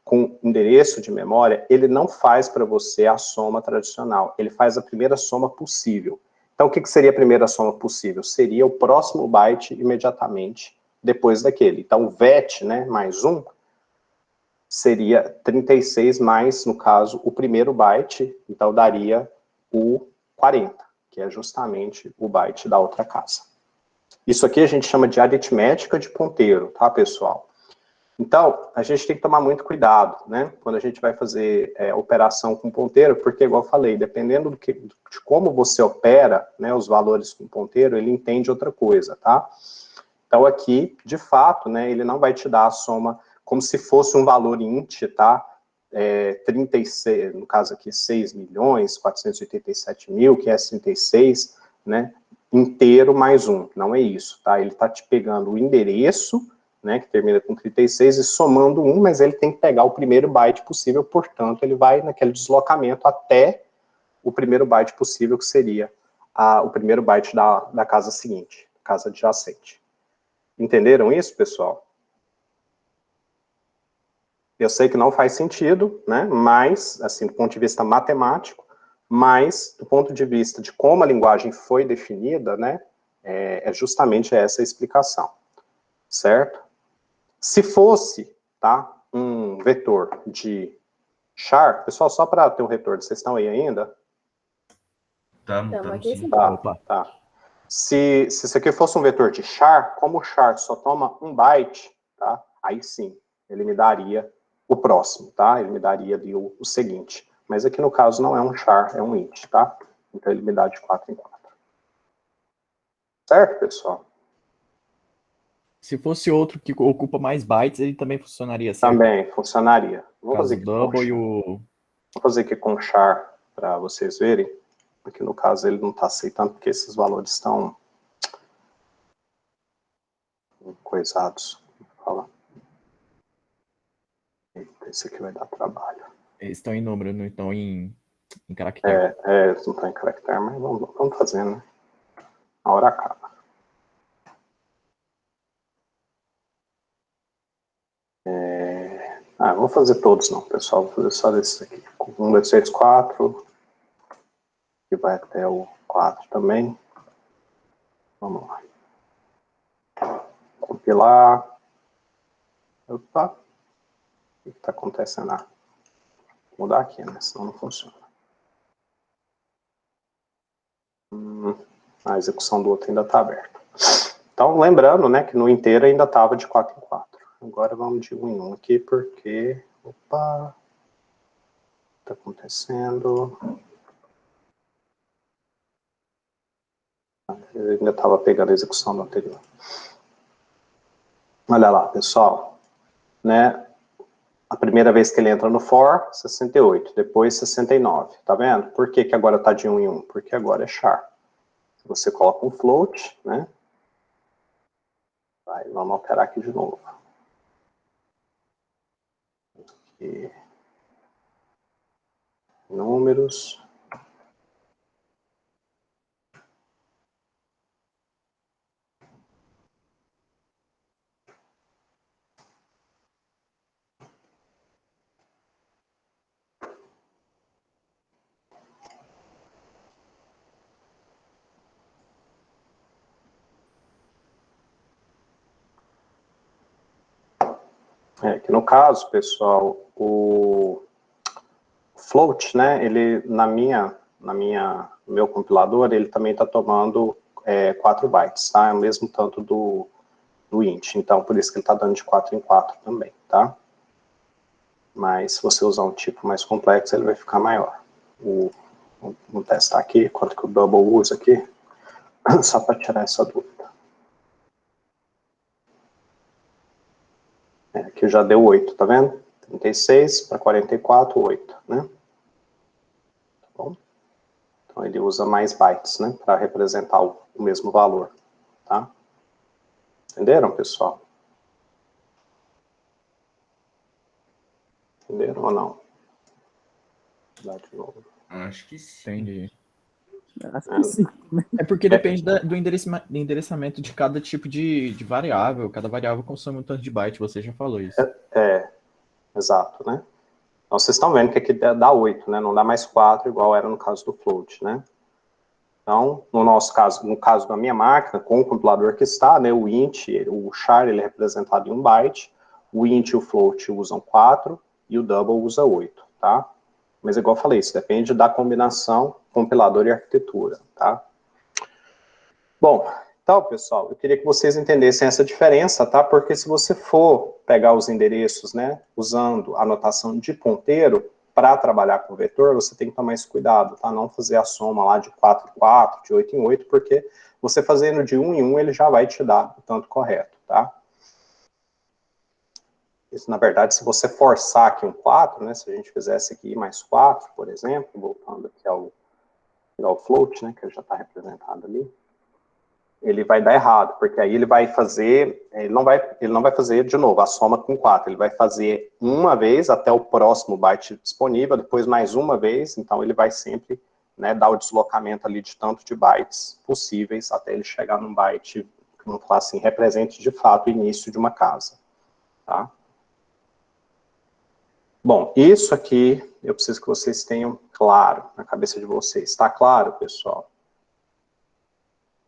Com endereço de memória, ele não faz para você a soma tradicional, ele faz a primeira soma possível. Então, o que seria a primeira soma possível? Seria o próximo byte imediatamente depois daquele. Então, o VET, né, mais 1, seria 36 mais, no caso, o primeiro byte, então daria o 40, que é justamente o byte da outra casa. Isso aqui a gente chama de aritmética de ponteiro, tá, pessoal? Então, a gente tem que tomar muito cuidado, né, quando a gente vai fazer operação com ponteiro, porque, igual eu falei, dependendo de como você opera, né, os valores com ponteiro, ele entende outra coisa, tá? Então, aqui, de fato, né, ele não vai te dar a soma como se fosse um valor int, tá? 36, no caso aqui, 6.487.536, né, inteiro mais 1, não é isso, tá? Ele tá te pegando o endereço, né, que termina com 36, e somando 1, mas ele tem que pegar o primeiro byte possível, portanto, ele vai naquele deslocamento até o primeiro byte possível, que seria o primeiro byte da casa seguinte, casa adjacente. Entenderam isso, pessoal? Eu sei que não faz sentido, né, mas, assim, do ponto de vista matemático, mas, do ponto de vista de como a linguagem foi definida, né, é justamente essa a explicação, certo? Se fosse, tá, um vetor de char, pessoal, só para ter o retorno, vocês estão aí ainda? Estamos aqui sim. sim. Tá, Opa. tá. Se isso aqui fosse um vetor de char, como o char só toma 1 byte, tá, aí sim, ele me daria o próximo, tá? Ele me daria ali o seguinte. Mas aqui no caso não é um char, é um int, tá? Então ele me dá de 4 em 4. Certo, pessoal? Se fosse outro que ocupa mais bytes, ele também funcionaria, certo? Também funcionaria. No caso Aqui double e vou fazer aqui com char para vocês verem. Aqui no caso ele não está aceitando porque esses valores estão coisados. Fala. Eita, esse aqui vai dar trabalho. Eles estão em número, não estão em caractere. Eles não estão em caractere, mas vamos fazendo, né? A hora acaba. Vou fazer todos não, pessoal. Vou fazer só desses aqui. 1, 2, 3, 4. Que vai até o 4 também. Vamos lá. Compilar. Opa. O que está acontecendo? Vou mudar aqui, né? Senão não funciona. A execução do outro ainda está aberta. Então, lembrando, né, que no inteiro ainda estava de 4 em 4. Agora vamos de 1 em 1 aqui, porque... Opa! O que está acontecendo? Eu ainda estava pegando a execução do anterior. Olha lá, pessoal. Né? A primeira vez que ele entra no for, 68. Depois, 69. Tá vendo? Por que agora está de 1 em 1? Porque agora é char. Você coloca um float, né? Vamos alterar aqui de novo. Aqui. Números. Que no caso, pessoal, o float, né, ele, no meu compilador, ele também está tomando 4 bytes, tá? É o mesmo tanto do int, então por isso que ele está dando de 4 em 4 também, tá? Mas se você usar um tipo mais complexo, ele vai ficar maior. Vamos testar aqui, quanto que o double usa aqui, só para tirar essa dúvida. Aqui já deu 8, tá vendo? 36 para 44, 8, né? Tá bom? Então ele usa mais bytes, né, para representar o mesmo valor, tá? Entenderam, pessoal? Entenderam ou não? Vou dar de novo. Acho que sim. Entendi. Acho que sim. É porque depende do endereçamento de cada tipo de variável. Cada variável consome um tanto de byte, você já falou isso. Exato, né? Então vocês estão vendo que aqui dá 8, né? Não dá mais 4, igual era no caso do float, né? Então, no nosso caso, no caso da minha máquina, com o compilador que está, né, o int, o char, ele é representado em 1 byte, o int e o float usam 4, e o double usa 8, tá? Mas igual eu falei, isso depende da combinação compilador e arquitetura, tá? Bom, então, pessoal, eu queria que vocês entendessem essa diferença, tá? Porque se você for pegar os endereços, né, usando a notação de ponteiro, para trabalhar com vetor, você tem que tomar esse cuidado, tá? Não fazer a soma lá de 4 em 4, de 8 em 8, porque você fazendo de 1 em 1, ele já vai te dar o tanto correto, tá? Isso, na verdade, se você forçar aqui um 4, né, se a gente fizesse aqui mais 4, por exemplo, voltando aqui ao float, né, que já está representado ali, ele vai dar errado, porque aí ele vai fazer, ele não vai fazer de novo a soma com 4, ele vai fazer uma vez até o próximo byte disponível, depois mais uma vez, então ele vai sempre, né, dar o deslocamento ali de tanto de bytes possíveis até ele chegar num byte, vamos falar assim, represente de fato o início de uma casa, tá? Bom, isso aqui eu preciso que vocês tenham claro na cabeça de vocês. Está claro, pessoal?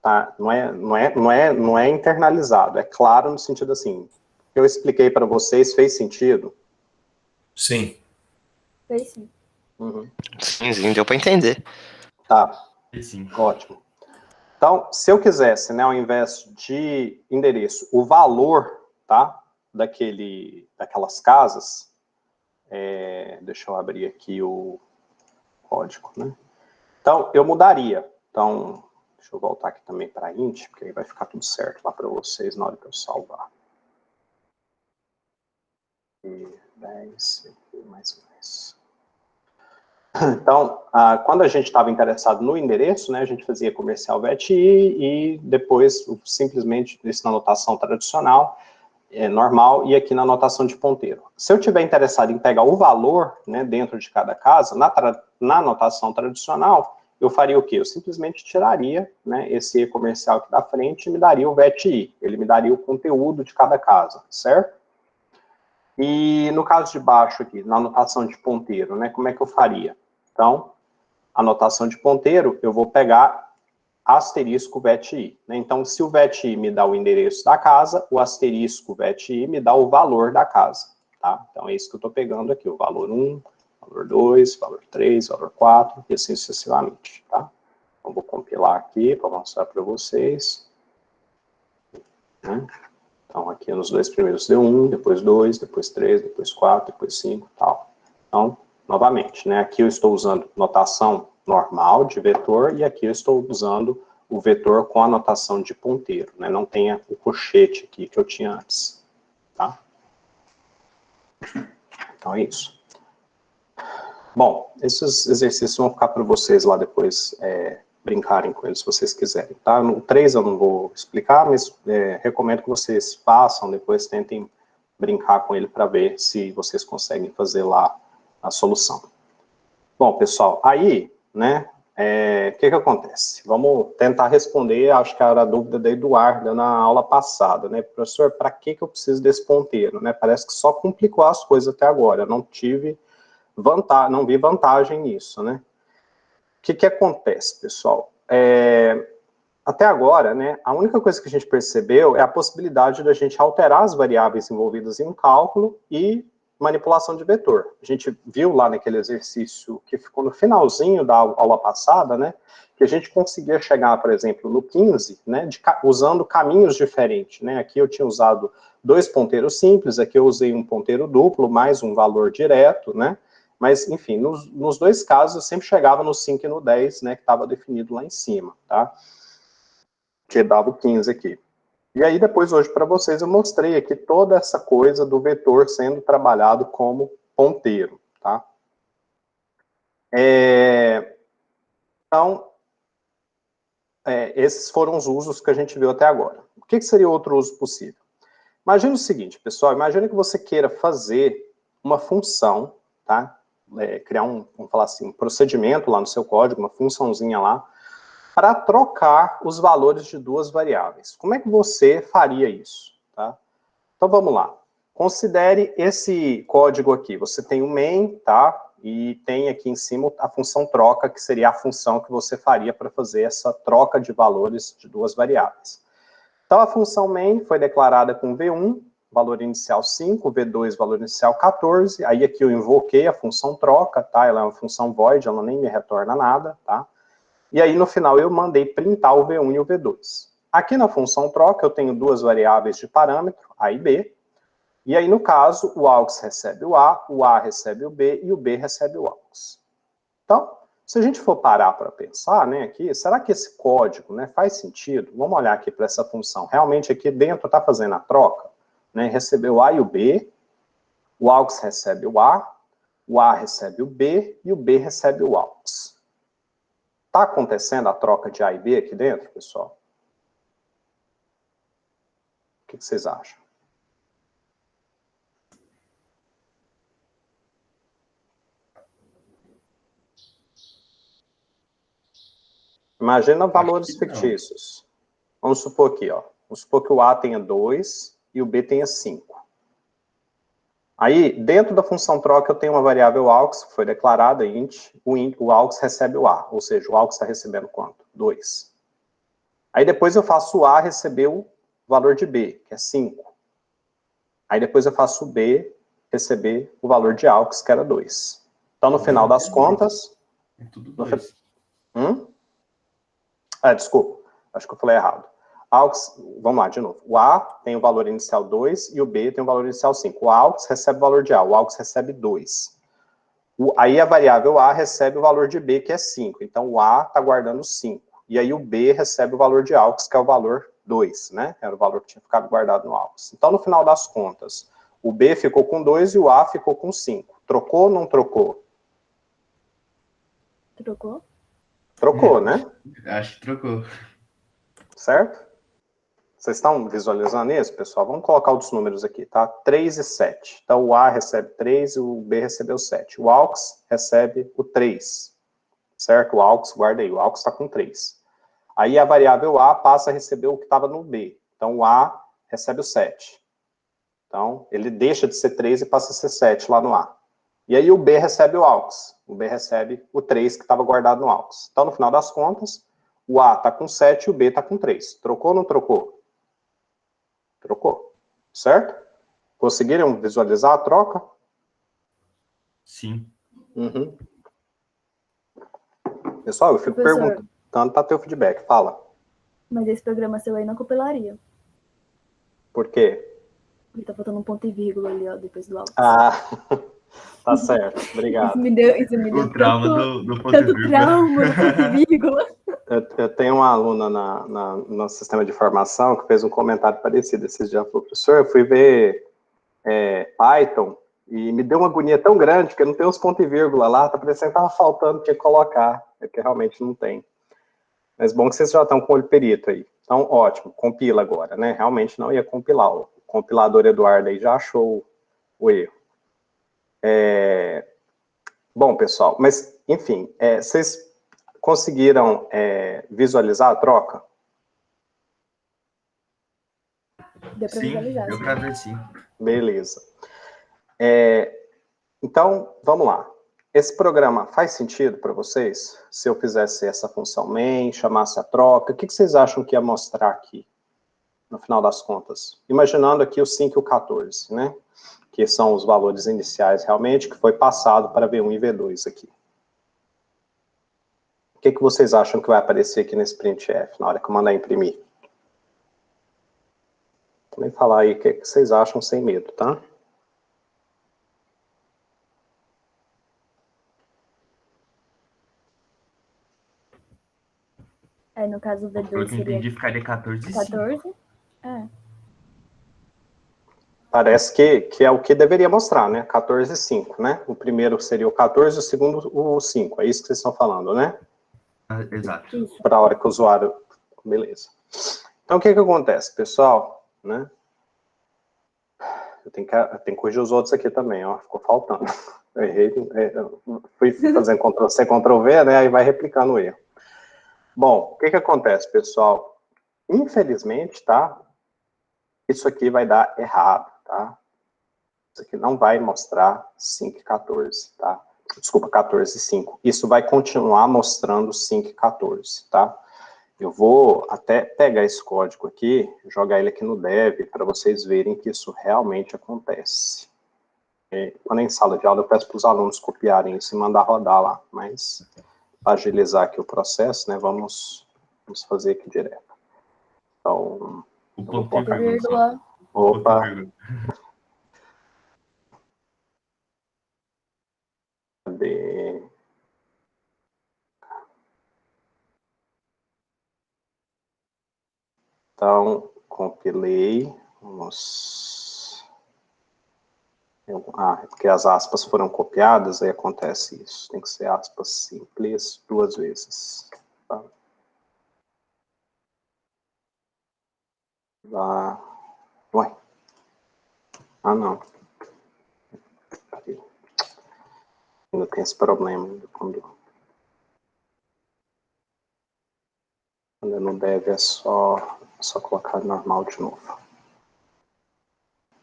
Tá? Não é internalizado, é claro no sentido assim, o que eu expliquei para vocês fez sentido? Sim. Fez sim. Uhum. Sim, deu para entender. Tá, Sim. ótimo. Então, se eu quisesse, né, ao invés de endereço, o valor, tá, daquelas casas, deixa eu abrir aqui o código, né? Então, eu mudaria. Então, deixa eu voltar aqui também para int, porque aí vai ficar tudo certo lá para vocês na hora que eu salvar. E 10, mais. Então, quando a gente estava interessado no endereço, né, a gente fazia comercial VET e depois simplesmente isso na notação tradicional, normal, e aqui na notação de ponteiro. Se eu tiver interessado em pegar o valor, né, dentro de cada casa, na notação tradicional, eu faria o quê? Eu simplesmente tiraria, né, esse comercial aqui da frente e me daria o VET-I. Ele me daria o conteúdo de cada casa, certo? E no caso de baixo aqui, na notação de ponteiro, né, como é que eu faria? Então, a notação de ponteiro, eu vou pegar asterisco VET-I, né? Então, se o VET-I me dá o endereço da casa, o asterisco VET-I me dá o valor da casa, tá? Então, é isso que eu estou pegando aqui, o valor 1, valor 2, valor 3, valor 4, e assim sucessivamente, tá? Então, vou compilar aqui para mostrar para vocês. Né? Então, aqui nos dois primeiros deu 1, depois 2, depois 3, depois 4, depois 5, tal. Então, novamente, né, aqui eu estou usando notação normal de vetor, e aqui eu estou usando o vetor com a notação de ponteiro, né, não tenha o colchete aqui que eu tinha antes, tá? Então é isso. Bom, esses exercícios vão ficar para vocês lá depois, brincarem com eles se vocês quiserem, tá? No 3 eu não vou explicar, mas recomendo que vocês façam, depois tentem brincar com ele para ver se vocês conseguem fazer lá a solução. Bom, pessoal, aí, né, o que acontece? Vamos tentar responder, acho que era a dúvida da Eduarda na aula passada, né, professor, para que eu preciso desse ponteiro, né, parece que só complicou as coisas até agora, não vi vantagem nisso, né. O que acontece, pessoal? até agora, né, a única coisa que a gente percebeu é a possibilidade da gente alterar as variáveis envolvidas em um cálculo e manipulação de vetor. A gente viu lá naquele exercício que ficou no finalzinho da aula passada, né, que a gente conseguia chegar, por exemplo, no 15, né, usando caminhos diferentes, né, aqui eu tinha usado 2 ponteiros simples, aqui eu usei um ponteiro duplo, mais um valor direto, né, mas, enfim, nos 2 casos eu sempre chegava no 5 e no 10, né, que estava definido lá em cima, tá, que dava o 15 aqui. E aí, depois, hoje, para vocês, eu mostrei aqui toda essa coisa do vetor sendo trabalhado como ponteiro, tá? Então, esses foram os usos que a gente viu até agora. O que seria outro uso possível? Imagina o seguinte, pessoal, imagina que você queira fazer uma função, tá? Criar vamos falar assim, um procedimento lá no seu código, uma funçãozinha lá, para trocar os valores de 2 variáveis. Como é que você faria isso? Tá? Então, vamos lá. Considere esse código aqui. Você tem o main, tá? E tem aqui em cima a função troca, que seria a função que você faria para fazer essa troca de valores de 2 variáveis. Então, a função main foi declarada com V1, valor inicial 5, V2, valor inicial 14. Aí aqui eu invoquei a função troca, tá? Ela é uma função void, ela nem me retorna nada, tá? E aí, no final, eu mandei printar o V1 e o V2. Aqui na função troca, eu tenho 2 variáveis de parâmetro, A e B. E aí, no caso, o AUX recebe o A recebe o B e o B recebe o AUX. Então, se a gente for parar para pensar, né, aqui, será que esse código, né, faz sentido? Vamos olhar aqui para essa função. Realmente, aqui dentro está fazendo a troca, né, recebeu o A e o B, o AUX recebe o A recebe o B e o B recebe o AUX. Está acontecendo a troca de A e B aqui dentro, pessoal? O que vocês acham? Imagina valores fictícios. Vamos supor aqui, ó. Vamos supor que o A tenha 2 e o B tenha 5. Aí, dentro da função troca, eu tenho uma variável AUX, que foi declarada int, o AUX recebe o A, ou seja, o AUX está recebendo quanto? 2. Aí depois eu faço o A receber o valor de B, que é 5. Aí depois eu faço o B receber o valor de AUX, que era 2. Então, no final das contas... É tudo 2. Desculpa, acho que eu falei errado. AUX, vamos lá, de novo. O A tem o valor inicial 2 e o B tem o valor inicial 5. O AUX recebe o valor de A, o AUX recebe 2. Aí a variável A recebe o valor de B, que é 5. Então, o A está guardando 5. E aí o B recebe o valor de AUX, que é o valor 2, né? Era o valor que tinha ficado guardado no AUX. Então, no final das contas, o B ficou com 2 e o A ficou com 5. Trocou ou não trocou? Trocou? Trocou, né? Acho que trocou. Certo? Vocês estão visualizando isso, pessoal? Vamos colocar outros números aqui, tá? 3 e 7. Então, o A recebe 3 e o B recebeu 7. O AUX recebe o 3. Certo? O AUX, guarda aí, o AUX está com 3. Aí a variável A passa a receber o que estava no B. Então, o A recebe o 7. Então, ele deixa de ser 3 e passa a ser 7 lá no A. E aí o B recebe o AUX. O B recebe o 3 que estava guardado no AUX. Então, no final das contas, o A está com 7 e o B está com 3. Trocou ou não trocou? Trocou. Certo? Conseguiram visualizar a troca? Sim. Uhum. Pessoal, eu fico perguntando para ter o feedback. Fala. Mas esse programa seu aí não compilaria. Por quê? Porque tá faltando um ponto e vírgula ali, ó, depois do AUX. Ah, tá certo. Obrigado. Isso me deu O trauma tanto, do ponto tanto e vírgula. trauma do ponto e vírgula. Eu tenho uma aluna no sistema de formação que fez um comentário parecido esses dias. Falou, professor, eu fui ver Python e me deu uma agonia tão grande que não tem os pontos e vírgula lá, tá parecendo que tava faltando, tinha que colocar, é que realmente não tem. Mas bom que vocês já estão com o olho perito aí. Então, ótimo, compila agora, né? Realmente não ia compilar. O compilador Eduardo aí já achou o erro. Bom, pessoal, mas, enfim, vocês conseguiram visualizar a troca? Deu pra visualizar. Deu pra ver, sim. Beleza. Então, vamos lá. Esse programa faz sentido para vocês? Se eu fizesse essa função main, chamasse a troca, o que vocês acham que ia mostrar aqui, no final das contas? Imaginando aqui o 5 e o 14, né? Que são os valores iniciais realmente, que foi passado para V1 e V2 aqui. O que vocês acham que vai aparecer aqui nesse printf, na hora que eu mandar imprimir? Também falar aí o que vocês acham sem medo, tá? No caso do Pelo V2 que eu seria entendi, ficaria 14 e 5. 14. Parece que é o que deveria mostrar, né? 14 e 5, né? O primeiro seria o 14 e o segundo o 5. É isso que vocês estão falando, né? Exato. Para a hora que o usuário... Beleza. Então, o que acontece, pessoal? Né? Eu tenho que corrigir os outros aqui também, ó. Ficou faltando. Eu errei. Fui fazendo Ctrl-C, Ctrl-V, né? Aí vai replicando o erro. Bom, o que acontece, pessoal? Infelizmente, tá? Isso aqui vai dar errado, tá? Isso aqui não vai mostrar 5 e 14, tá? Desculpa, 14 e 5. Isso vai continuar mostrando 5 e 14, tá? Eu vou até pegar esse código aqui, jogar ele aqui no dev, para vocês verem que isso realmente acontece. Quando é em sala de aula, eu peço para os alunos copiarem isso e mandar rodar lá, mas para agilizar aqui o processo, né, vamos fazer aqui direto. Então, O ponto e vírgula só. Opa. Cadê? Então, compilei. Vamos... é porque as aspas foram copiadas, aí acontece isso. Tem que ser aspas simples 2 vezes. Tá? Ué. Ah, não. Peraí. Ainda tem esse problema quando não deve, é só colocar normal de novo.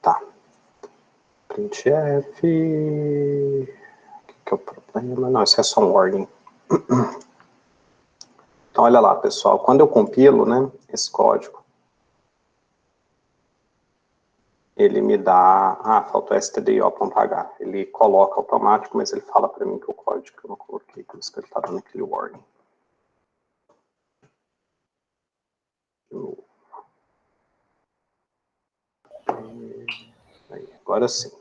Tá. Printf. O que é o problema? Não, isso é só um warning. Então, olha lá, pessoal. Quando eu compilo, né, esse código, ele me dá... Ah, faltou stdio.h. Ele coloca automático, mas ele fala para mim que o código eu não coloquei, por isso que ele está dando aquele warning. Aí, agora sim.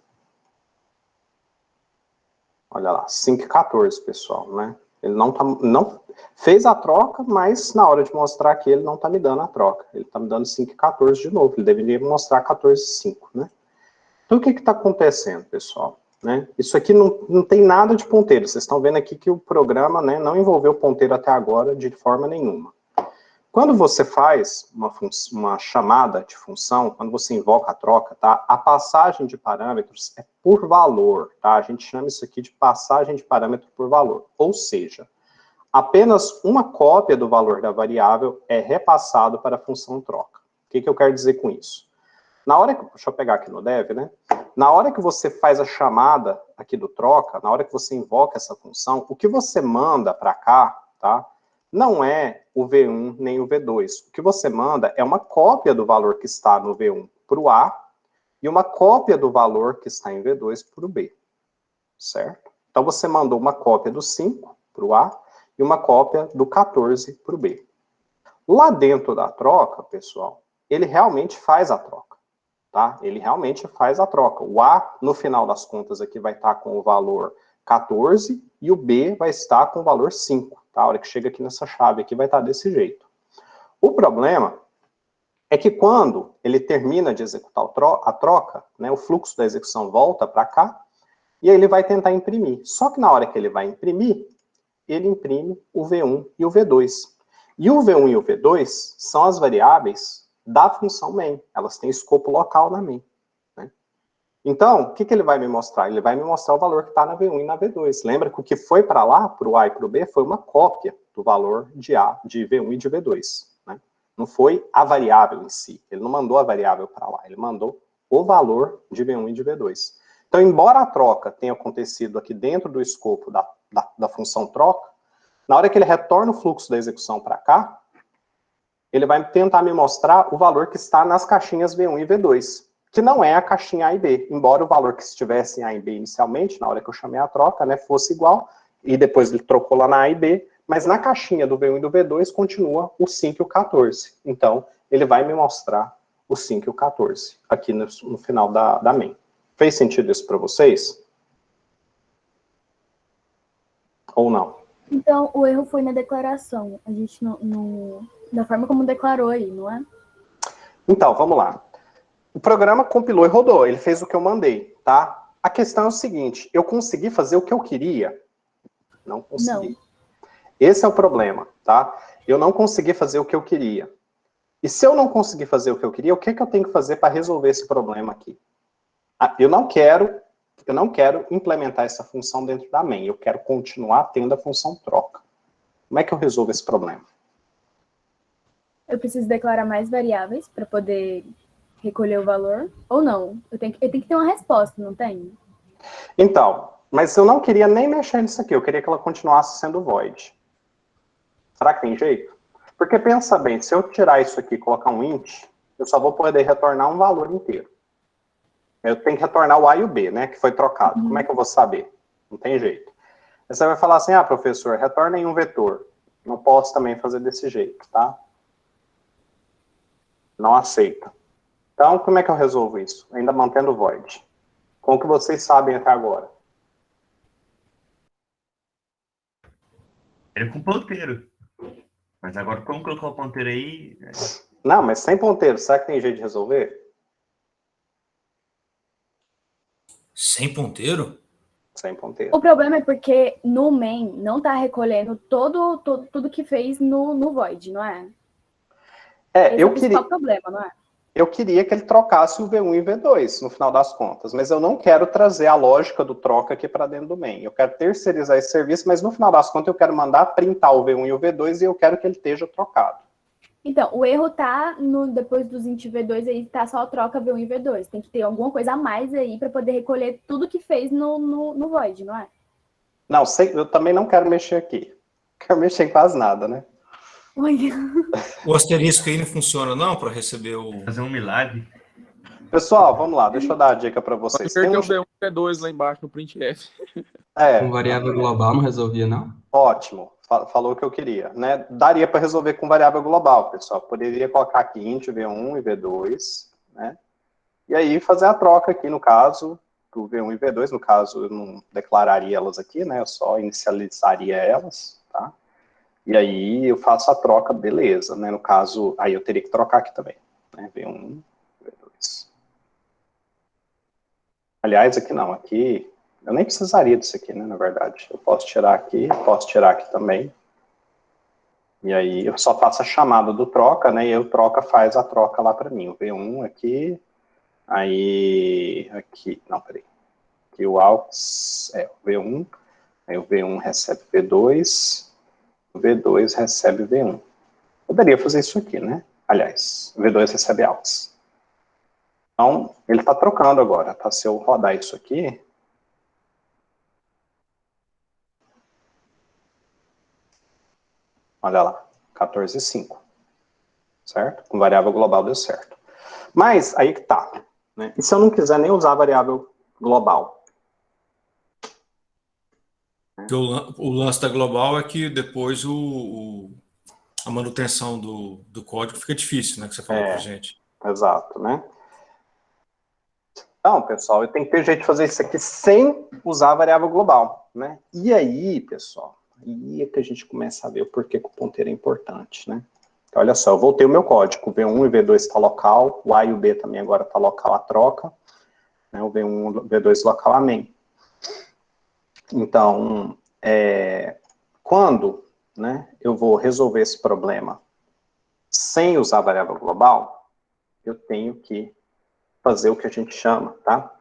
Olha lá, 5 e 14, pessoal, né? Ele não fez a troca, mas na hora de mostrar aqui, ele não está me dando a troca. Ele está me dando 5 e 14 de novo. Ele deveria me mostrar 14 e 5, né? Então, o que está acontecendo, pessoal? Né? Isso aqui não tem nada de ponteiro. Vocês estão vendo aqui que o programa, né, não envolveu ponteiro até agora de forma nenhuma. Quando você faz uma chamada de função, quando você invoca a troca, tá? A passagem de parâmetros é por valor, tá? A gente chama isso aqui de passagem de parâmetro por valor. Ou seja, apenas uma cópia do valor da variável é repassado para a função troca. O que eu quero dizer com isso? Na hora que... Deixa eu pegar aqui no dev, né? Na hora que você faz a chamada aqui do troca, na hora que você invoca essa função, o que você manda para cá, tá? Não é o V1 nem o V2. O que você manda é uma cópia do valor que está no V1 para o A e uma cópia do valor que está em V2 para o B. Certo? Então, você mandou uma cópia do 5 para o A e uma cópia do 14 para o B. Lá dentro da troca, pessoal, ele realmente faz a troca. Tá? Ele realmente faz a troca. O A, no final das contas, aqui vai estar com o valor 14 e o B vai estar com o valor 5. Tá? A hora que chega aqui nessa chave aqui vai estar desse jeito. O problema é que quando ele termina de executar a troca, né, o fluxo da execução volta para cá e aí ele vai tentar imprimir. Só que na hora que ele vai imprimir, ele imprime o V1 e o V2. E o V1 e o V2 são as variáveis da função main. Elas têm escopo local na main. Né? Então, o que ele vai me mostrar? Ele vai me mostrar o valor que está na V1 e na V2. Lembra que o que foi para lá, para o A e para o B, foi uma cópia do valor de V1 e de V2. Né? Não foi a variável em si. Ele não mandou a variável para lá. Ele mandou o valor de V1 e de V2. Então, embora a troca tenha acontecido aqui dentro do escopo da função troca, na hora que ele retorna o fluxo da execução para cá, ele vai tentar me mostrar o valor que está nas caixinhas V1 e V2, que não é a caixinha A e B, embora o valor que estivesse em A e B inicialmente, na hora que eu chamei a troca, né, fosse igual, e depois ele trocou lá na A e B, mas na caixinha do V1 e do V2 continua o 5 e o 14. Então, ele vai me mostrar o 5 e o 14, aqui no final da main. Fez sentido isso para vocês? Ou não? Então, o erro foi na declaração. A gente da forma como declarou aí, não é? Então, vamos lá. O programa compilou e rodou. Ele fez o que eu mandei, tá? A questão é o seguinte. Eu consegui fazer o que eu queria? Não consegui. Não. Esse é o problema, tá? Eu não consegui fazer o que eu queria. E se eu não conseguir fazer o que eu queria, o que eu tenho que fazer para resolver esse problema aqui? Eu não quero implementar essa função dentro da main. Eu quero continuar tendo a função troca. Como é que eu resolvo esse problema? Eu preciso declarar mais variáveis para poder recolher o valor? Ou não? Eu tenho que ter uma resposta, não tem? Então, mas eu não queria nem mexer nisso aqui. Eu queria que ela continuasse sendo void. Será que tem jeito? Porque pensa bem, se eu tirar isso aqui e colocar um int, eu só vou poder retornar um valor inteiro. Eu tenho que retornar o A e o B, né, que foi trocado. Como é que eu vou saber? Não tem jeito. Aí você vai falar assim, professor, retorna em um vetor. Não posso também fazer desse jeito, tá? Não aceita. Então, como é que eu resolvo isso? Ainda mantendo o void. Com o que vocês sabem até agora. Era com ponteiro. Mas agora, como colocar o ponteiro aí... Não, mas sem ponteiro, será que tem jeito de resolver? Sem ponteiro? Sem ponteiro. O problema é porque no main não tá recolhendo tudo que fez no void, não é? Esse é o principal problema, não é? Eu queria que ele trocasse o V1 e o V2, no final das contas, mas eu não quero trazer a lógica do troca aqui para dentro do main. Eu quero terceirizar esse serviço, mas no final das contas eu quero mandar printar o V1 e o V2 e eu quero que ele esteja trocado. Então, o erro tá depois dos int V2 aí, tá só a troca V1 e V2. Tem que ter alguma coisa a mais aí para poder recolher tudo que fez no void, não é? Não, eu também não quero mexer aqui. Não quero mexer em quase nada, né? O asterisco aí não funciona não para receber o... Fazer um milagre. Pessoal, vamos lá, deixa eu dar a dica para vocês. Tem o V1 e V2 lá embaixo no printf. Com variável global não resolvia, não? Ótimo, falou o que eu queria, né? Daria para resolver com variável global, pessoal. Poderia colocar aqui int V1 e V2, né? E aí fazer a troca aqui, no caso, do V1 e V2. No caso, eu não declararia elas aqui, né? Eu só inicializaria elas, tá? E aí eu faço a troca, beleza, né? No caso, aí eu teria que trocar aqui também, né? V1, V2. Aliás, aqui não, aqui eu nem precisaria disso aqui, né? Na verdade, eu posso tirar aqui também. E aí eu só faço a chamada do troca, né? E o troca faz a troca lá para mim. O V1 aqui, aí aqui, não, peraí. Aqui o AUX é o V1, aí o V1 recebe V2. O V2 recebe V1. Poderia fazer isso aqui, né? Aliás, o V2 recebe AUX. Então, ele está trocando agora, tá? Se eu rodar isso aqui... Olha lá, 14,5. Certo? Com variável global deu certo. Mas, aí que tá. Né? E se eu não quiser nem usar a variável global? O lance da global é que depois a manutenção do código fica difícil, né? Que você falou pra gente. Exato, né? Então, pessoal, eu tenho que ter jeito de fazer isso aqui sem usar a variável global, né? E aí, pessoal, aí é que a gente começa a ver o porquê que o ponteiro é importante, né? Então, olha só, eu voltei o meu código, o V1 e o V2 está local, o A e o B também agora está local a troca, né? O V1 e o V2 local a main. Então, quando, né, eu vou resolver esse problema sem usar a variável global, eu tenho que fazer o que a gente chama, tá,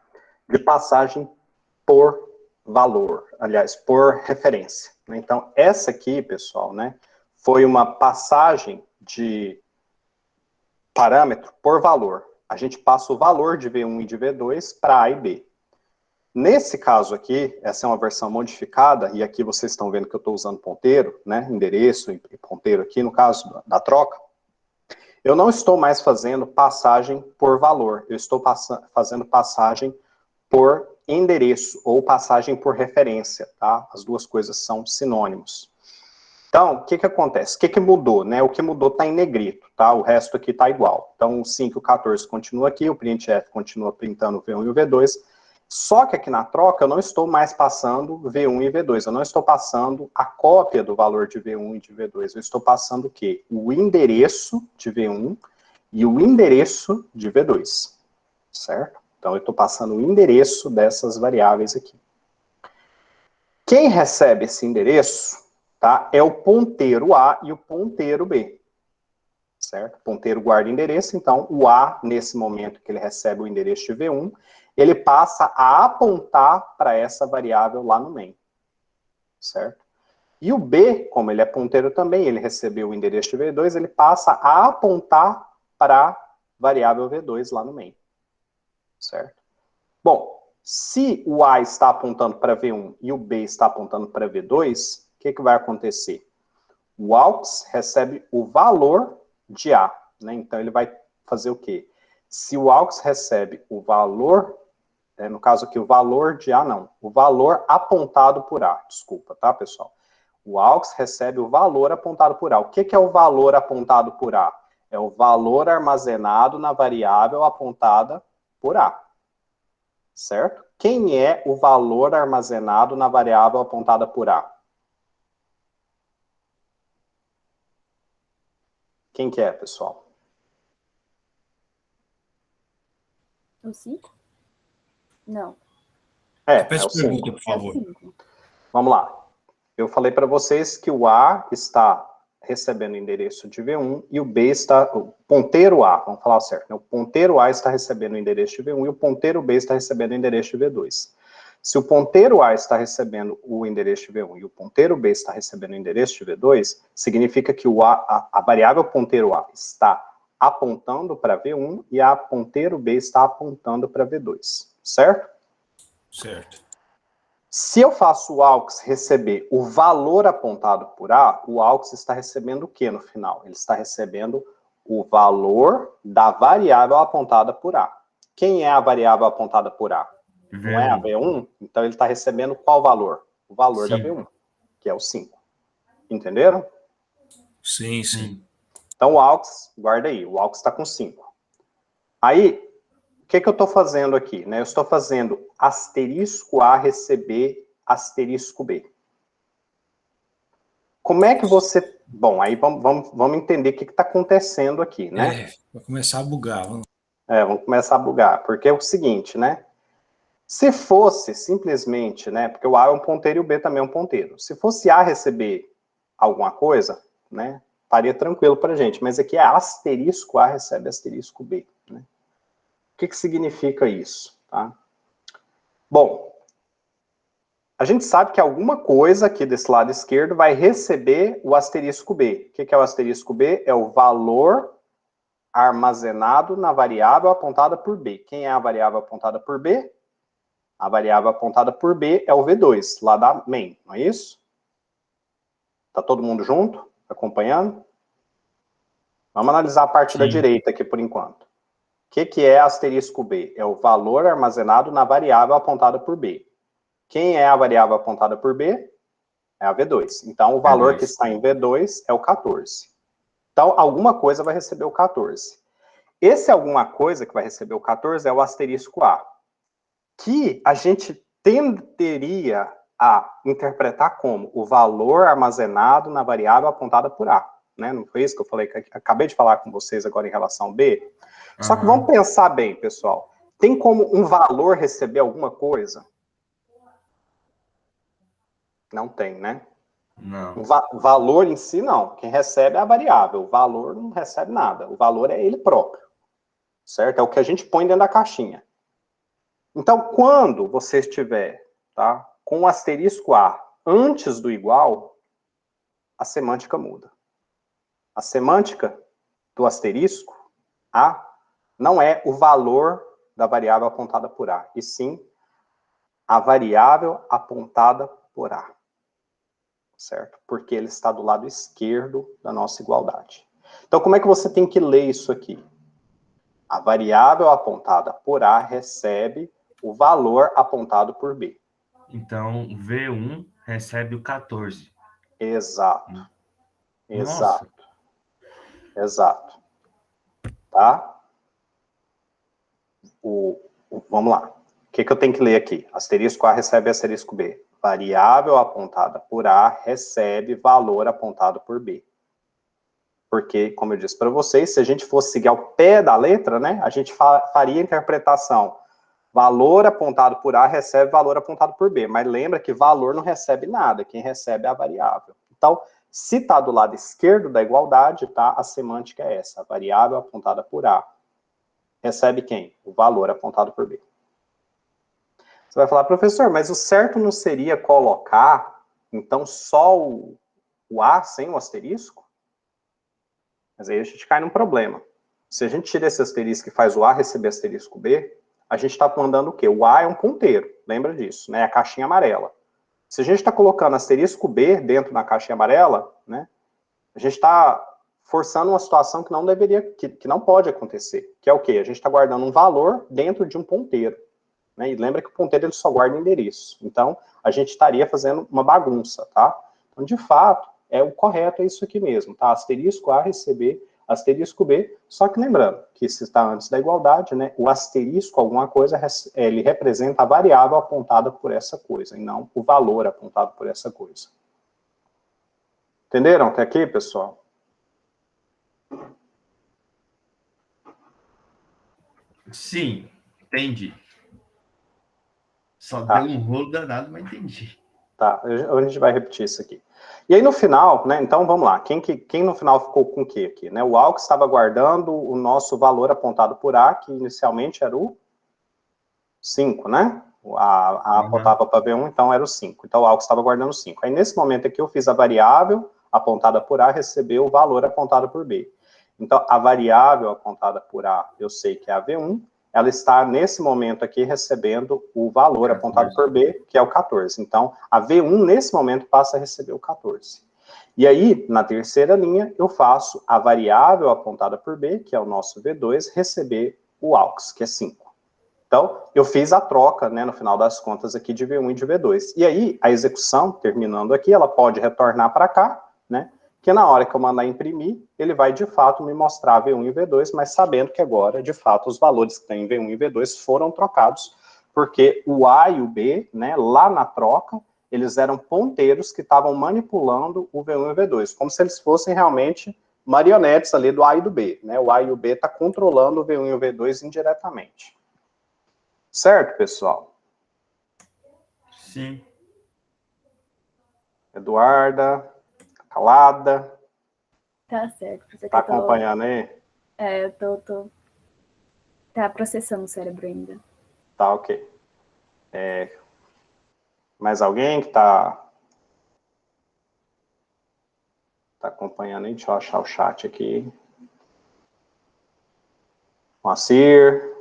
de passagem por valor, aliás, por referência. Então, essa aqui, pessoal, né, foi uma passagem de parâmetro por valor. A gente passa o valor de V1 e de V2 para A e B. Nesse caso aqui, essa é uma versão modificada, e aqui vocês estão vendo que eu estou usando ponteiro, né, endereço e ponteiro aqui, no caso da troca. Eu não estou mais fazendo passagem por valor, eu estou fazendo passagem por endereço, ou passagem por referência, tá? As duas coisas são sinônimos. Então, o que que acontece? O que que mudou, né? O que mudou está em negrito, tá? O resto aqui está igual. Então, o 5 e o 14 continua aqui, o printf continua printando o V1 e o V2, só que aqui na troca eu não estou mais passando V1 e V2, eu não estou passando a cópia do valor de V1 e de V2, eu estou passando o quê? O endereço de V1 e o endereço de V2, certo? Então, eu estou passando o endereço dessas variáveis aqui. Quem recebe esse endereço, tá, é o ponteiro A e o ponteiro B, certo? O ponteiro guarda endereço, então o A, nesse momento que ele recebe o endereço de V1, ele passa a apontar para essa variável lá no main, certo? E o B, como ele é ponteiro também, ele recebeu o endereço de V2, ele passa a apontar para a variável V2 lá no main, certo? Bom, se o A está apontando para V1 e o B está apontando para V2, o que que vai acontecer? O AUX recebe o valor de A, né? Então ele vai fazer o quê? Se o AUX recebe o valor, no caso aqui o valor de A não, o valor apontado por A, desculpa, tá, pessoal? O AUX recebe o valor apontado por A. O que que é o valor apontado por A? É o valor armazenado na variável apontada por A, certo? Quem é o valor armazenado na variável apontada por A? Quem que é, pessoal? O 5? Não. É Repete o a pergunta, 5. por favor. É o 5. Vamos lá. Eu falei para vocês que o A está recebendo o endereço de V1 e o B está... O ponteiro A, vamos falar certo, né? O ponteiro A está recebendo o endereço de V1 e o ponteiro B está recebendo o endereço de V2. Se o ponteiro A está recebendo o endereço de V1 e o ponteiro B está recebendo o endereço de V2, significa que a variável ponteiro A está apontando para V1 e a ponteiro B está apontando para V2, certo? Certo. Se eu faço o AUX receber o valor apontado por A, o AUX está recebendo o que no final? Ele está recebendo o valor da variável apontada por A. Quem é a variável apontada por A? Não é a V1? Então ele está recebendo qual valor? O valor da V1, que é o 5. Entenderam? Sim, sim. Então o AUX, guarda aí, o AUX está com 5. Aí, o que que eu estou fazendo aqui? Né? Eu estou fazendo asterisco A receber asterisco B. Como é que você... Bom, aí vamos entender o que está acontecendo aqui, né? Vai começar a bugar. Vamos começar a bugar, porque é o seguinte, né? Se fosse simplesmente, né? Porque o A é um ponteiro e o B também é um ponteiro. Se fosse A receber alguma coisa, né? Faria tranquilo para a gente, mas aqui é asterisco A recebe asterisco B, né? O que que significa isso, tá? Bom, a gente sabe que alguma coisa aqui desse lado esquerdo vai receber o asterisco B. O que que é o asterisco B? É o valor armazenado na variável apontada por B. Quem é a variável apontada por B? A variável apontada por B é o V2, lá da main, não é isso? Tá todo mundo junto? Acompanhando? Vamos analisar a parte da direita aqui por enquanto. O que que é asterisco B? É o valor armazenado na variável apontada por B. Quem é a variável apontada por B? É a V2. Então, o valor que está em V2 é o 14. Então, alguma coisa vai receber o 14. Esse alguma coisa que vai receber o 14 é o asterisco A, que a gente tenderia a interpretar como o valor armazenado na variável apontada por A. Né? Não foi isso que eu falei, que acabei de falar com vocês agora em relação ao B? Só que vamos pensar bem, pessoal. Tem como um valor receber alguma coisa? Não tem, né? Não. O valor em si, não. Quem recebe é a variável. O valor não recebe nada. O valor é ele próprio. Certo? É o que a gente põe dentro da caixinha. Então, quando você estiver, tá, com o asterisco A antes do igual, a semântica muda. A semântica do asterisco A não é o valor da variável apontada por A, e sim a variável apontada por A, certo? Porque ele está do lado esquerdo da nossa igualdade. Então, como é que você tem que ler isso aqui? A variável apontada por A recebe o valor apontado por B. Então, V1 recebe o 14. Exato. Nossa. Exato. Exato. Tá? Vamos lá. O que eu tenho que ler aqui? Asterisco A recebe asterisco B. Variável apontada por A recebe valor apontado por B. Porque, como eu disse para vocês, se a gente fosse seguir ao pé da letra, né, a gente faria a interpretação. Valor apontado por A recebe valor apontado por B. Mas lembra que valor não recebe nada. Quem recebe é a variável. Então, se está do lado esquerdo da igualdade, tá, a semântica é essa. A variável apontada por A recebe quem? O valor apontado por B. Você vai falar, professor, mas o certo não seria colocar, então, só o A sem o asterisco? Mas aí a gente cai num problema. Se a gente tira esse asterisco e faz o A receber asterisco B, a gente está mandando o quê? O A é um ponteiro, lembra disso, né? A caixinha amarela. Se a gente está colocando asterisco B dentro da caixinha amarela, né? A gente está forçando uma situação que não deveria, que não pode acontecer. Que é o quê? A gente está guardando um valor dentro de um ponteiro. Né? E lembra que o ponteiro ele só guarda endereço. Então, a gente estaria fazendo uma bagunça, tá? Então, de fato, o correto é isso aqui mesmo, tá? Asterisco A receber asterisco B, só que lembrando que se está antes da igualdade, né? O asterisco, alguma coisa, ele representa a variável apontada por essa coisa, e não o valor apontado por essa coisa. Entenderam até aqui, pessoal? Sim, entendi. Só Tá. deu um rolo danado, mas entendi. Tá, a gente vai repetir isso aqui. E aí no final, né, então vamos lá, quem no final ficou com o quê aqui? Né? O AUX estava guardando o nosso valor apontado por A, que inicialmente era o 5, né? A apontava para B1, então era o 5. Então o AUX estava guardando 5. Aí nesse momento aqui eu fiz a variável apontada por A, recebeu o valor apontado por B. Então a variável apontada por A, eu sei que é a V1, ela está, nesse momento aqui, recebendo o valor 14. Apontado por B, que é o 14. Então, a V1, nesse momento, passa a receber o 14. E aí, na terceira linha, eu faço a variável apontada por B, que é o nosso V2, receber o AUX, que é 5. Então, eu fiz a troca, né, no final das contas, aqui de V1 e de V2. E aí, a execução, terminando aqui, ela pode retornar para cá, né? Que na hora que eu mandar imprimir, ele vai, de fato, me mostrar V1 e V2, mas sabendo que agora, de fato, os valores que tem em V1 e V2 foram trocados, porque o A e o B, né, lá na troca, eles eram ponteiros que estavam manipulando o V1 e o V2, como se eles fossem realmente marionetes ali do A e do B, né? O A e o B está controlando o V1 e o V2 indiretamente. Certo, pessoal? Sim. Eduarda... calada. Tá certo. Tá acompanhando aí? Eu tô... Tá processando o cérebro ainda. Tá, ok. Mais alguém que tá acompanhando aí? Deixa eu achar o chat aqui. Moacir,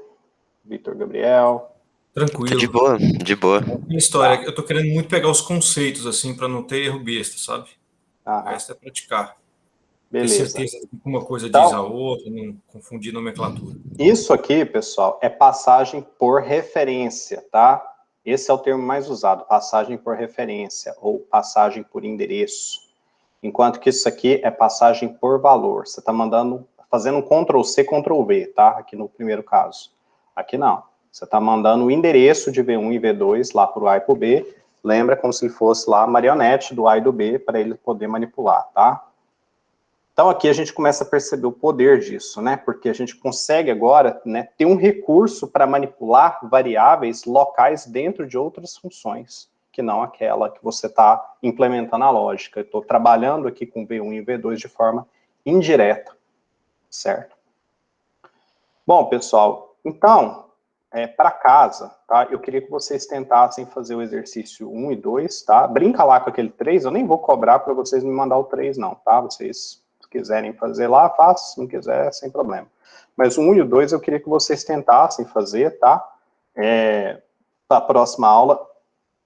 Vitor Gabriel. Tranquilo. De boa, de boa. Minha história, eu tô querendo muito pegar os conceitos, assim, para não ter erro besta, sabe? O resto é praticar. Beleza. Ter certeza que uma coisa Então, diz a outra, não confundir nomenclatura. Isso aqui, pessoal, é passagem por referência, tá? Esse é o termo mais usado, passagem por referência, ou passagem por endereço. Enquanto que isso aqui é passagem por valor. Você está fazendo um Ctrl+C, Ctrl+V, tá? Aqui no primeiro caso. Aqui não. Você está mandando o endereço de V1 e V2 lá para o A e para o B. Lembra como se fosse lá a marionete do A e do B para ele poder manipular, tá? Então aqui a gente começa a perceber o poder disso, né? Porque a gente consegue agora, né, ter um recurso para manipular variáveis locais dentro de outras funções, que não aquela que você está implementando a lógica. Eu estou trabalhando aqui com V1 e V2 de forma indireta, certo? Bom, pessoal, então, para casa, tá? Eu queria que vocês tentassem fazer o exercício 1 e 2, tá? Brinca lá com aquele 3, eu nem vou cobrar para vocês me mandar o 3 não, tá? Vocês quiserem fazer lá, façam, se não quiser, sem problema. Mas o 1 e o 2 eu queria que vocês tentassem fazer, tá? A próxima aula,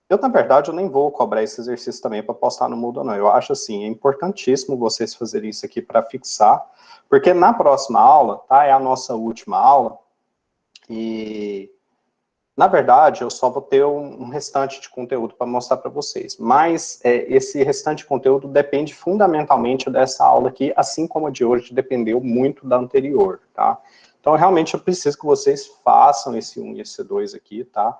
Eu, na verdade, eu nem vou cobrar esse exercício também para postar no Moodle, não. Eu acho, assim, é importantíssimo vocês fazerem isso aqui para fixar, porque na próxima aula, tá, é a nossa última aula, e, na verdade, eu só vou ter um restante de conteúdo para mostrar para vocês, mas esse restante de conteúdo depende fundamentalmente dessa aula aqui, assim como a de hoje dependeu muito da anterior, tá? Então, realmente, eu preciso que vocês façam esse 1 e esse 2 aqui, tá?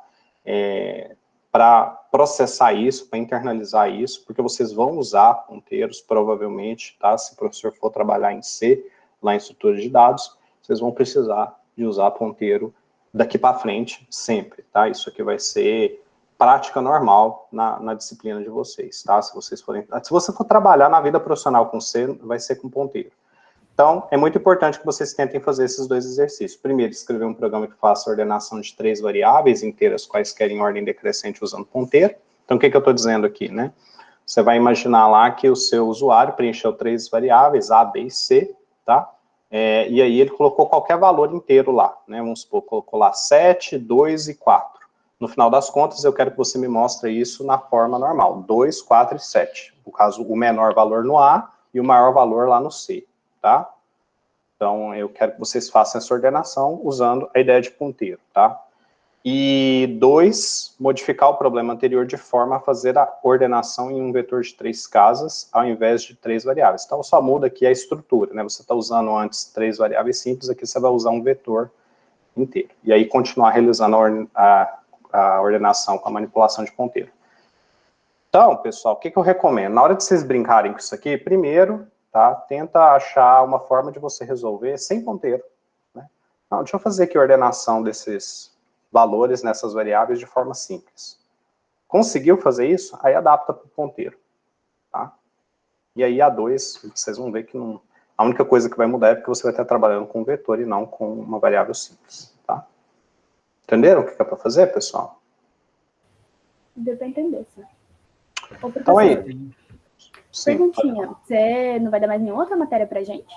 Para processar isso, para internalizar isso, porque vocês vão usar ponteiros, provavelmente, tá? Se o professor for trabalhar em C, lá em estrutura de dados, vocês vão precisar de usar ponteiro daqui para frente, sempre, tá? Isso aqui vai ser prática normal na disciplina de vocês, tá? Se você for trabalhar na vida profissional com C, vai ser com ponteiro. Então, é muito importante que vocês tentem fazer esses 2 exercícios. Primeiro, escrever um programa que faça a ordenação de 3 variáveis inteiras, quaisquer em ordem decrescente usando ponteiro. Então, o que eu estou dizendo aqui, né? Você vai imaginar lá que o seu usuário preencheu 3 variáveis, A, B e C, tá? E aí ele colocou qualquer valor inteiro lá, né? Vamos supor, colocou lá 7, 2 e 4. No final das contas, eu quero que você me mostre isso na forma normal, 2, 4 e 7. No caso, o menor valor no A e o maior valor lá no C. Tá? Então, eu quero que vocês façam essa ordenação usando a ideia de ponteiro, tá? E 2, modificar o problema anterior de forma a fazer a ordenação em um vetor de 3 casas, ao invés de 3 variáveis. Então, só muda aqui a estrutura, né? Você está usando antes 3 variáveis simples, aqui você vai usar um vetor inteiro. E aí, continuar realizando a ordenação com a manipulação de ponteiro. Então, pessoal, o que eu recomendo? Na hora de vocês brincarem com isso aqui, primeiro, tá? Tenta achar uma forma de você resolver sem ponteiro, né? Não, deixa eu fazer aqui a ordenação desses valores nessas variáveis de forma simples. Conseguiu fazer isso? Aí adapta para o ponteiro, tá? E aí a 2, vocês vão ver que não, a única coisa que vai mudar é porque você vai estar trabalhando com um vetor e não com uma variável simples, tá? Entenderam o que é para fazer, pessoal? Deu para entender, sim. Ô, professor, Então aí. perguntinha, você não vai dar mais nenhuma outra matéria pra gente?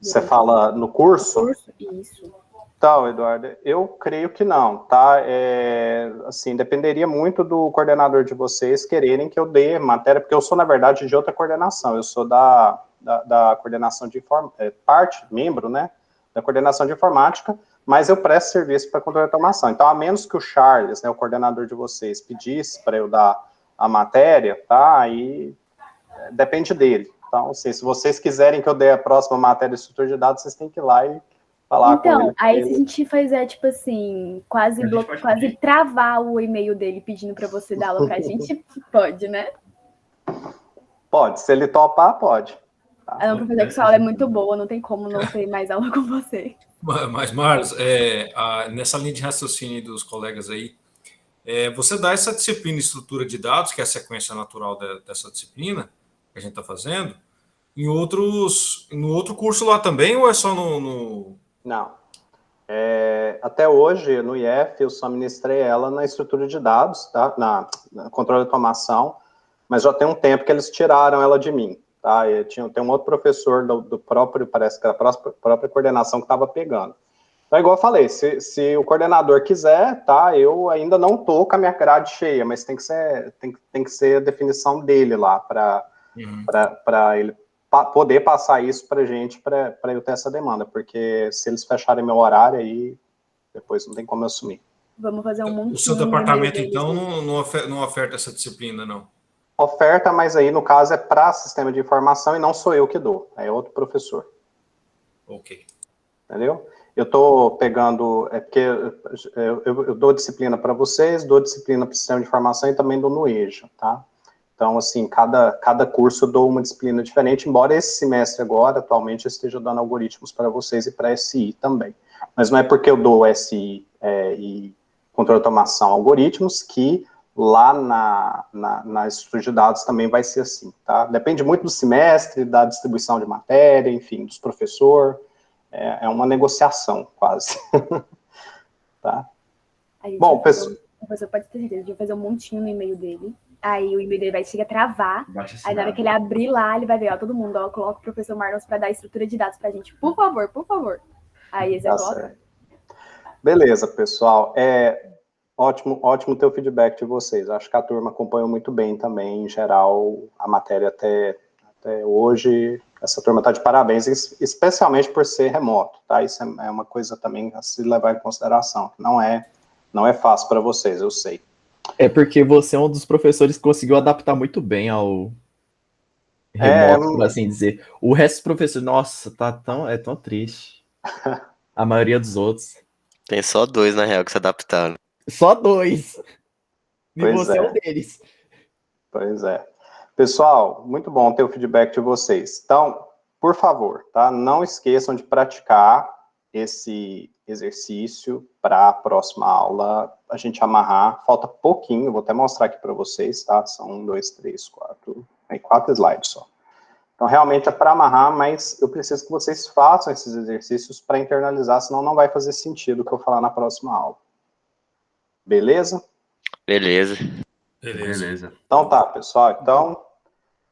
Você fala no curso? No curso, isso. Então, Eduardo, eu creio que não, tá? Assim, dependeria muito do coordenador de vocês quererem que eu dê matéria, porque eu sou, na verdade, de outra coordenação, eu sou da coordenação de membro, né, da coordenação de informática, mas eu presto serviço para controle de automação. Então, a menos que o Charles, né, o coordenador de vocês, pedisse para eu dar a matéria, tá? Aí depende dele. Então, assim, se vocês quiserem que eu dê a próxima matéria de estrutura de dados, vocês têm que ir lá e falar com ele. Então, aí se a gente fizer, tipo assim, quase travar o e-mail dele pedindo para você dar aula pra gente, pode, né? Pode, se ele topar, pode. Tá? Não, professor, que sua aula é muito boa, não tem como não ter mais aula com você. Mas, Marlos, nessa linha de raciocínio dos colegas aí, você dá essa disciplina de estrutura de dados, que é a sequência natural dessa disciplina que a gente está fazendo, no outro curso lá também, ou é só no... Não. Até hoje, no IF, eu só ministrei ela na estrutura de dados, tá? Na controle de automação, mas já tem um tempo que eles tiraram ela de mim, tá? Tem um outro professor do próprio, parece que era a própria coordenação que estava pegando. Então, igual eu falei, se o coordenador quiser, tá? Eu ainda não tô com a minha grade cheia, mas tem que ser a definição dele lá, para ele poder passar isso para a gente, para eu ter essa demanda, porque se eles fecharem meu horário, aí depois não tem como eu assumir. Vamos fazer um monte. O seu departamento, então, não oferta essa disciplina, não? Oferta, mas aí, no caso, é para sistema de informação e não sou eu que dou, é outro professor. Ok. Entendeu? Eu estou pegando, porque eu dou disciplina para vocês, dou disciplina para o sistema de informação e também dou no EJA, tá? Então, assim, cada curso eu dou uma disciplina diferente, embora esse semestre agora, atualmente, eu esteja dando algoritmos para vocês e para SI também. Mas não é porque eu dou SI e controle de automação algoritmos que lá na estrutura de dados também vai ser assim, tá? Depende muito do semestre, da distribuição de matéria, enfim, dos professores. É uma negociação, quase. Tá? Bom, pessoal... O professor pode ter certeza de eu fazer um montinho no e-mail dele. Aí o e-mail dele vai chegar a travar. Aí na hora que ele abrir lá, ele vai ver, ó, todo mundo, ó, coloca o professor Marlos para dar estrutura de dados pra gente. Por favor, por favor. Aí eles vão colocar. Beleza, pessoal. ótimo ter o feedback de vocês. Acho que a turma acompanhou muito bem também, em geral, a matéria até hoje. Essa turma está de parabéns, especialmente por ser remoto, tá? Isso é uma coisa também a se levar em consideração. Não é fácil para vocês, eu sei. É porque você é um dos professores que conseguiu adaptar muito bem ao remoto, por assim dizer. O resto dos professores, nossa, é tão triste. A maioria dos outros. Tem só 2, na real, que se adaptaram. Só 2. E Pois você é é. um deles. Pois é. Pessoal, muito bom ter o feedback de vocês. Então, por favor, tá? Não esqueçam de praticar esse exercício para a próxima aula a gente amarrar. Falta pouquinho, vou até mostrar aqui para vocês, tá? São 1, 2, 3, 4... Tem 4 slides só. Então, realmente é para amarrar, mas eu preciso que vocês façam esses exercícios para internalizar, senão não vai fazer sentido o que eu falar na próxima aula. Beleza? Beleza. Então tá, pessoal. Então,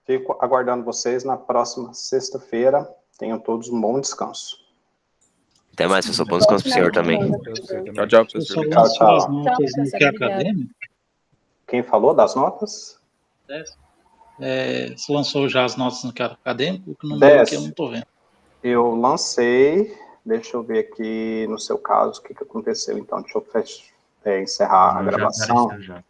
fico aguardando vocês na próxima sexta-feira. Tenham todos um bom descanso. Até mais, professor. Bom descanso pro senhor também. Tchau, professor. Tchau. Tchau, professor. Obrigada. Quem falou das notas? Você lançou já as notas no que era acadêmico? Que não Dez. que eu não estou vendo. Eu lancei. Deixa eu ver aqui, no seu caso, o que aconteceu. Então, deixa eu encerrar a gravação. Já.